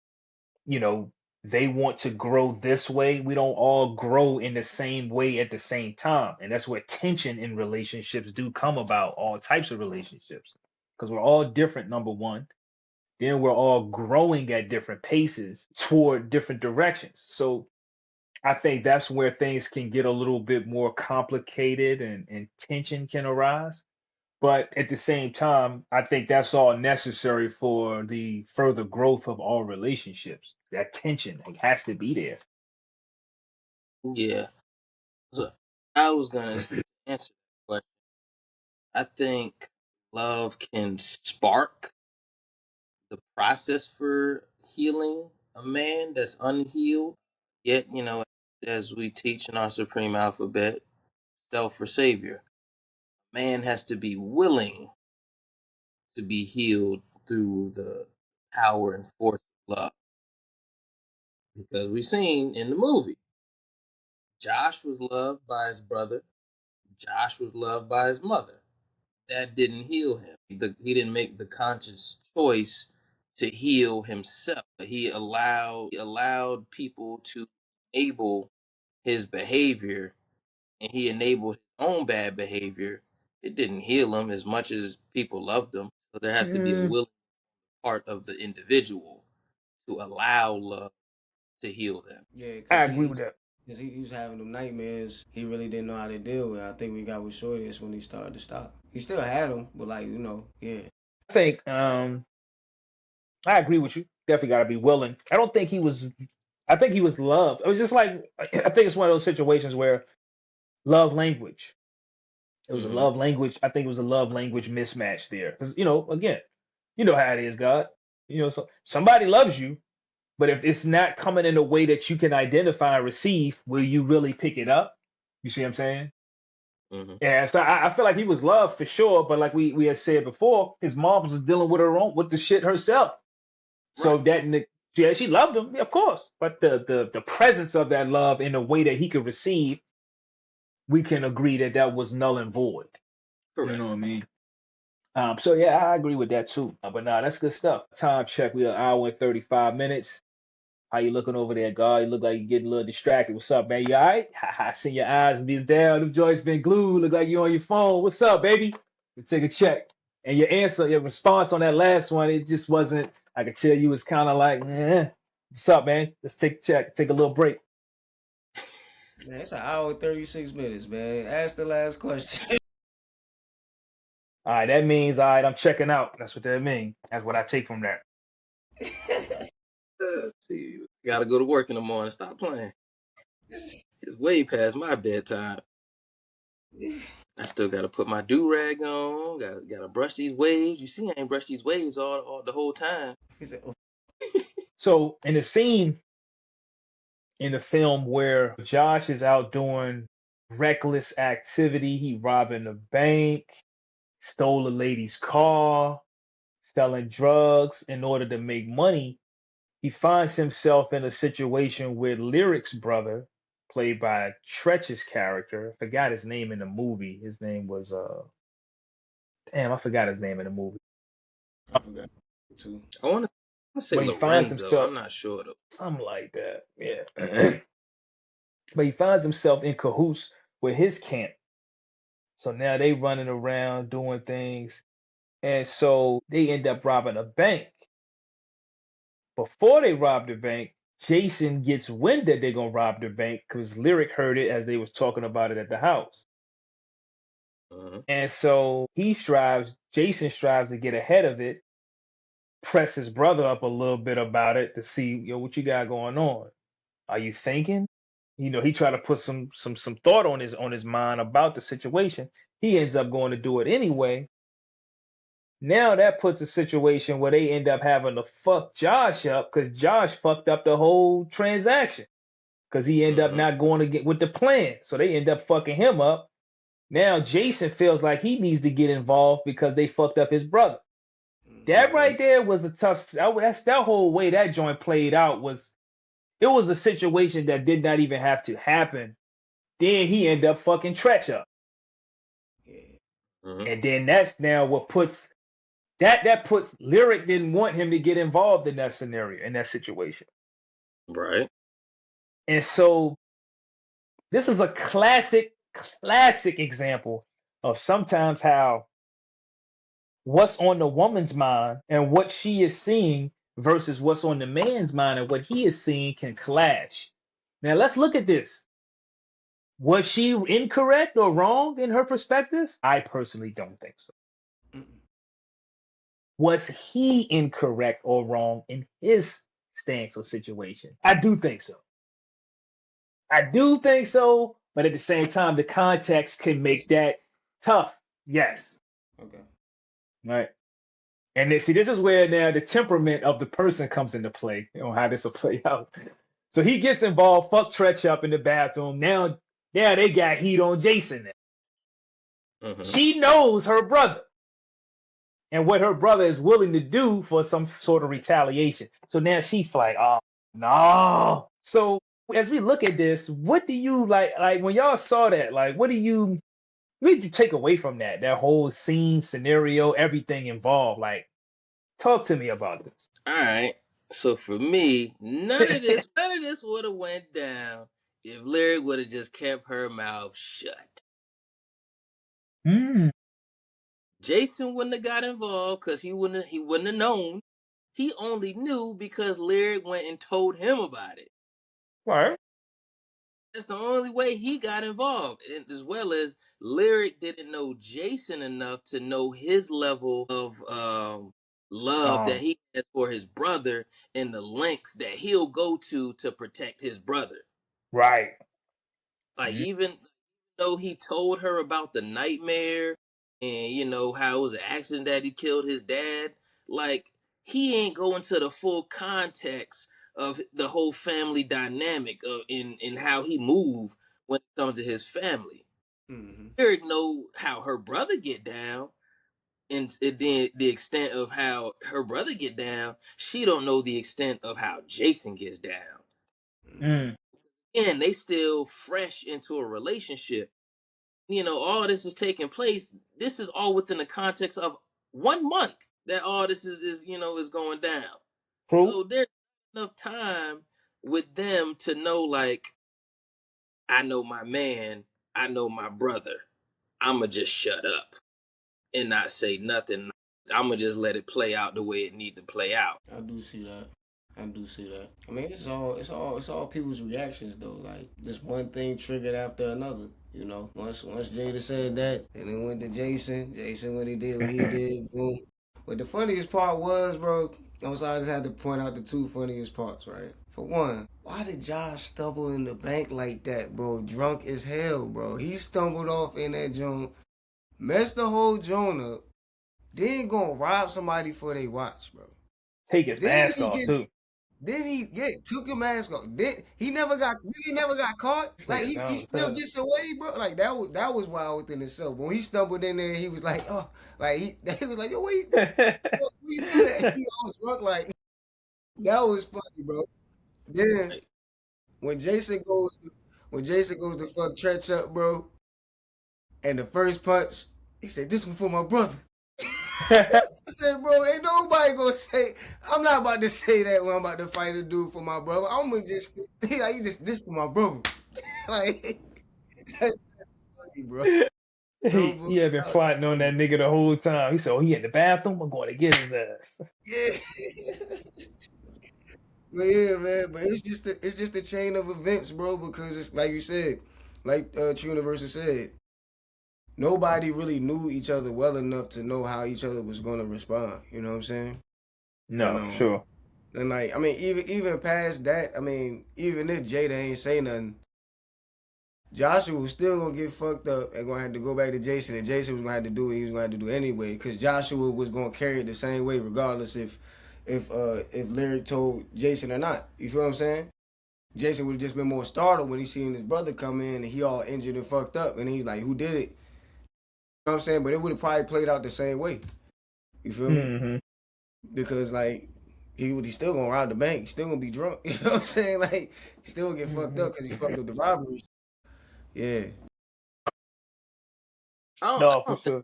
you know, they want to grow this way, we don't all grow in the same way at the same time. And that's where tension in relationships do come about, all types of relationships, because we're all different, number one. Then we're all growing at different paces toward different directions. So I think that's where things can get a little bit more complicated and tension can arise. But at the same time, I think that's all necessary for the further growth of all relationships. That tension, it has to be there. yeah. So I was gonna answer that question. I think love can spark the process for healing a man that's unhealed. Yet, as we teach in our supreme alphabet, self for savior, man has to be willing to be healed through the power and force of love. Because we've seen in the movie, Josh was loved by his brother, Josh was loved by his mother. That didn't heal him. He didn't make the conscious choice to heal himself. He allowed people to enable his behavior, and he enabled his own bad behavior. It didn't heal him as much as people loved him. So there has to be a Mm, willing part of the individual to allow love to heal them. Yeah, I agree with that. cause he was having them nightmares. He really didn't know how to deal with it. I think we got with Shorty is when he started to stop. He still had them, but like yeah. I think I agree with you. Definitely got to be willing. I don't think he was. I think he was loved. It was just like I think it's one of those situations where love language. It was a Mm-hmm. love language. I think it was a love language mismatch there. Because again, how it is, God. So somebody loves you, but if it's not coming in a way that you can identify and receive, will you really pick it up? You see what I'm saying? Mm-hmm. Yeah, so I feel like he was loved for sure, but like we had said before, his mom was dealing with the shit herself. So Right. yeah, she loved him, yeah, of course, but the presence of that love in a way that he could receive, we can agree that that was null and void. You Correct. know what I mean? So yeah, I agree with that too. But nah, that's good stuff. Time check, we are an hour and 35 minutes. How you looking over there, God? You look like you're getting a little distracted. What's up, man? You all right? I seen your eyes be down. Them joints been glued. Look like you on your phone. What's up, baby? Let's take a check. And your response on that last one, it just wasn't. I could tell you was kind of like, what's up, man? Let's take a check. Take a little break. Man, it's an hour and 36 minutes, man. Ask the last question. All right, that means all right. I'm checking out. That's what that means. That's what I take from that. See, Gotta go to work in the morning. Stop playing. It's way past my bedtime. I still gotta put my do rag on. Gotta brush these waves. You see, I ain't brushed these waves all the whole time. He said, oh, So in the scene in the film where Josh is out doing reckless activity. He robbing a bank, stole a lady's car, selling drugs in order to make money. He finds himself in a situation with Lyric's brother, played by Tretch's character. I forgot his name in the movie. His name was damn, I forgot his name in the movie. I forgot too. I want to say But he finds Lorenzo. himself I'm not sure though. something like that. Yeah. But he finds himself in cahoots with his camp. So now they running around doing things. And so they end up robbing a bank. Before they rob the bank, Jason gets wind that they're gonna rob the bank because Lyric heard it as they was talking about it at the house. Uh-huh. And so Jason strives to get ahead of it, press his brother up a little bit about it to see, what you got going on. Are you thinking? He tried to put some thought on his mind about the situation. He ends up going to do it anyway. Now that puts a situation where they end up having to fuck Josh up because Josh fucked up the whole transaction because he ended up Uh-huh. not going to get with the plan. So they end up fucking him up. Now Jason feels like he needs to get involved because they fucked up his brother. That Mm-hmm. right there was a tough. That's that whole way that joint played out was it was a situation that did not even have to happen. Then he ended up fucking Tretch up, Yeah. Mhm. and then that's now what puts that puts Lyric didn't want him to get involved in that scenario in that situation, Right. and so this is a classic example of sometimes how what's on the woman's mind and what she is seeing versus what's on the man's mind and what he is seeing can clash. Now let's look at this. Was she incorrect or wrong in her perspective? I personally don't think so. Mm-mm. Was he incorrect or wrong in his stance or situation? I do think so. I do think so, but at the same time, the context can make that tough. Yes. Okay. Right. And then, see, this is where now the temperament of the person comes into play on how this will play out. So he gets involved, fuck Tretch up in the bathroom. Now they got heat on Jason. Now. Mhm. She knows her brother and what her brother is willing to do for some sort of retaliation. So now she's like, oh no. So as we look at this, what do you like when y'all saw that? Like, what did you take away from that? That whole scene, scenario, everything involved. Like, talk to me about this. All right. So for me, none of this would have went down if Lyric would have just kept her mouth shut. Mm, Jason wouldn't have got involved because he wouldn't have known. He only knew because Lyric went and told him about it. right. That's the only way he got involved, and as well as Lyric didn't know Jason enough to know his level of love that Um, he has for his brother and the lengths that he'll go to protect his brother. right. Like Mm, even though he told her about the nightmare and how it was an accident that he killed his dad, like he ain't going to the full context of the whole family dynamic of in how he move when it comes to his family. Mm-hmm. Eric know how her brother get down, and then the extent of how her brother get down, she don't know the extent of how Jason gets down. Mm-hmm. mm, And they still fresh into a relationship. All this is taking place. This is all within the context of 1 month that all this is going down. true. So there's enough time with them to know, like, I know my man, I know my brother. I'ma just shut up and not say nothing. I'ma just let it play out the way it need to play out. I do see that. I do see that. I mean, it's all people's reactions though. Like this one thing triggered after another. Once Jada said that, and then went to Jason. Jason when he did what he did, boom. But the funniest part was, bro. I just had to point out the two funniest parts, right? For one, why did Josh stumble in the bank like that, bro? Drunk as hell, bro. He stumbled off in that joint, messed the whole joint up, then gonna rob somebody for they watch, bro. Take his Then mask he off gets too. then took your mask off. Then he never got caught. Like Yeah, he no, still gets away, bro. Like that was wild within itself. When he stumbled in there, he was like, oh, like he was like, yo, wait, where you been at? He all drunk, like that was funny, bro. Then Right. when Jason goes when Jason goes to fuck Tretch up, bro, and the first punch, he said, this one for my brother. I said, bro, ain't nobody gonna say. I'm not about to say that when I'm about to fight a dude for my brother. I'm gonna just like you just this for my brother. Like that's funny, bro. No he bull. had been That was plotting on that funny. nigga the whole time. He said, "Oh, he in the bathroom. I'm going to get his ass." Yeah, but yeah, man. But it's just a chain of events, bro. Because it's like you said, like True Universal said, nobody really knew each other well enough to know how each other was gonna respond. You know what I'm saying? And No, for sure. and like I mean, even past that, I mean, even if Jada ain't say nothing, Joshua was still gonna get fucked up and gonna have to go back to Jason, and Jason was gonna have to do what he was gonna have to do anyway, because Joshua was gonna carry it the same way, regardless if Lyric told Jason or not. You feel what I'm saying? Jason would have just been more startled when he seen his brother come in and he all injured and fucked up, and he's like, "Who did it?" know what I'm saying? But it would have probably played out the same way. You feel me? Mm-hmm. Because like he still gonna rob the bank. He still gonna be drunk. You know what I'm saying? Like he still gonna get fucked Mm-hmm. up because he fucked up the robberies. Yeah. I No, for don't think sure.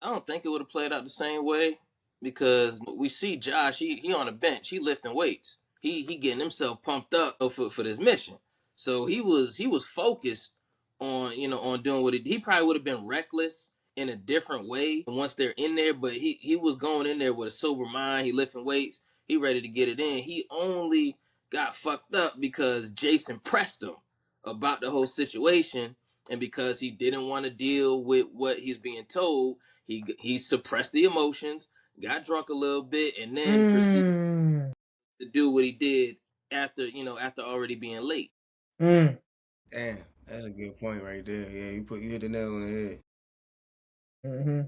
I don't think it would have played out the same way because we see Josh. He on the bench. He lifting weights. He getting himself pumped up for this mission. So he was focused on on doing what he probably would have been reckless in a different way once they're in there. But he was going in there with a sober mind. He lifting weights. He ready to get it in. He only got fucked up because Jason pressed him about the whole situation, and because he didn't want to deal with what he's being told, he suppressed the emotions, got drunk a little bit, and then proceeded Mm. to do what he did after already being late. Mm. Damn. That's a good point right there. Yeah, you hit the nail on the head. Mm-hmm.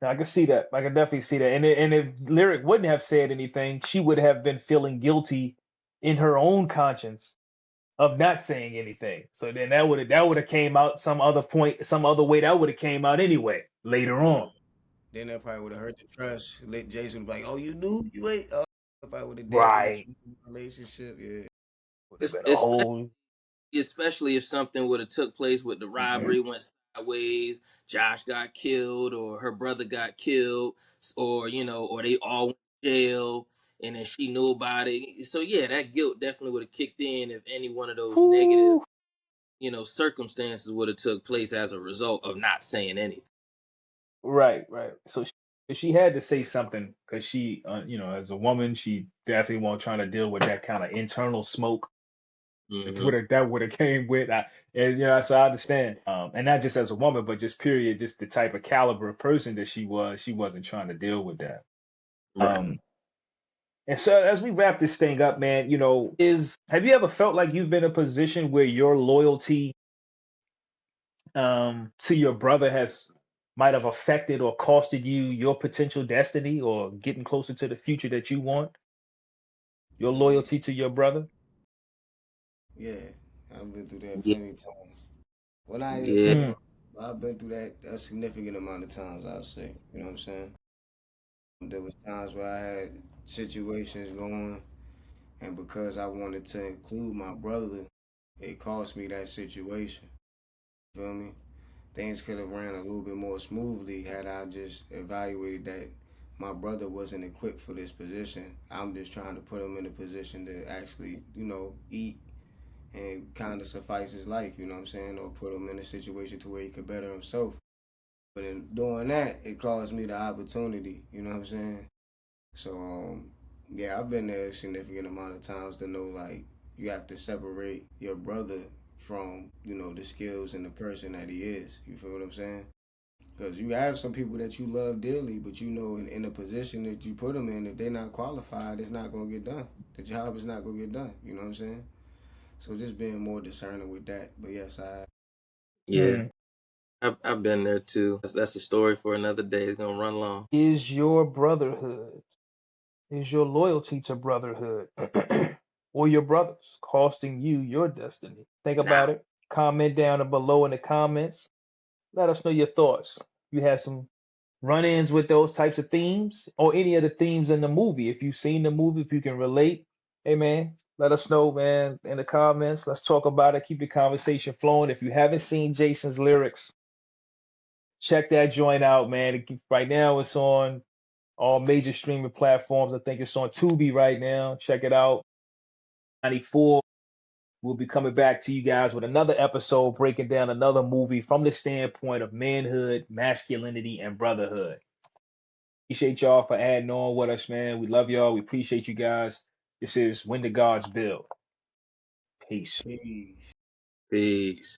Now, I can see that. I can definitely see that. And if Lyric wouldn't have said anything, she would have been feeling guilty in her own conscience of not saying anything. So then that would have came out some other point, some other way that would have came out anyway later Yeah. on. Then that probably would have hurt the trust. Let Jason be like, "Oh, you knew you ain't." If I would have dampened the Right. trust in the relationship, yeah. Would have been a Especially, whole. especially if something would have took place with the robbery went sideways, Josh got killed, or her brother got killed, or or they all went to jail, and then she knew about it. So yeah, that guilt definitely would have kicked in if any one of those negative Whew. circumstances would have took place as a result of not saying anything. Right, right. So she had to say something because she, as a woman, she definitely won't trying to deal with that kind of internal smoke Hmm. that would have came with. And so I understand. And not just as a woman, but just period, just the type of caliber of person that she was. She wasn't trying to deal with that. Right. Um, and so as we wrap this thing up, man, have you ever felt like you've been in a position where your loyalty to your brother has might have affected or costed you your potential destiny or getting closer to the future that you want? Your Yeah, loyalty to your brother? yeah. I've been through that Yeah. plenty of times. Well, not even Yeah. plenty. Mm, I've been through that a significant amount of times. I'll say. You know what I'm saying? There was times where I had situations going, and because I wanted to include my brother, it cost me that situation. Feel me? Things could have ran a little bit more smoothly had I just evaluated that my brother wasn't equipped for this position. I'm just trying to put him in a position to actually, eat and kind of suffice his life, you know what I'm saying? Or put him in a situation to where he could better himself. But in doing that, it caused me the opportunity, you know what I'm saying? So, yeah, I've been there a significant amount of times to know, like, you have to separate your brother from, the skills and the person that he is. You feel what I'm saying? Because you have some people that you love dearly, but in a position that you put them in, if they're not qualified, it's not going to get done. The job is not going to get done. You know what I'm saying? So just being more discerning with that. But yes, Yeah. mm. I've been there too. That's a story for another day. It's gonna run long. Is your brotherhood, is your loyalty to brotherhood or your brothers costing you your destiny? Think Nah. about it. Comment down below in the comments. Let us know your thoughts. You have some run-ins with those types of themes or any of the themes in the movie. If you've seen the movie, if you can relate, hey man, let us know, man, in the comments. Let's talk about it. Keep the conversation flowing. If you haven't seen Jason's lyrics, check that joint out, man. Right now, it's on all major streaming platforms. I think it's on Tubi right now. Check it out. 94. We'll be coming back to you guys with another episode breaking down another movie from the standpoint of manhood, masculinity, and brotherhood. Appreciate y'all for adding on with us, man. We love y'all. We appreciate you guys. This is When the Gods Build. Peace. peace. Peace.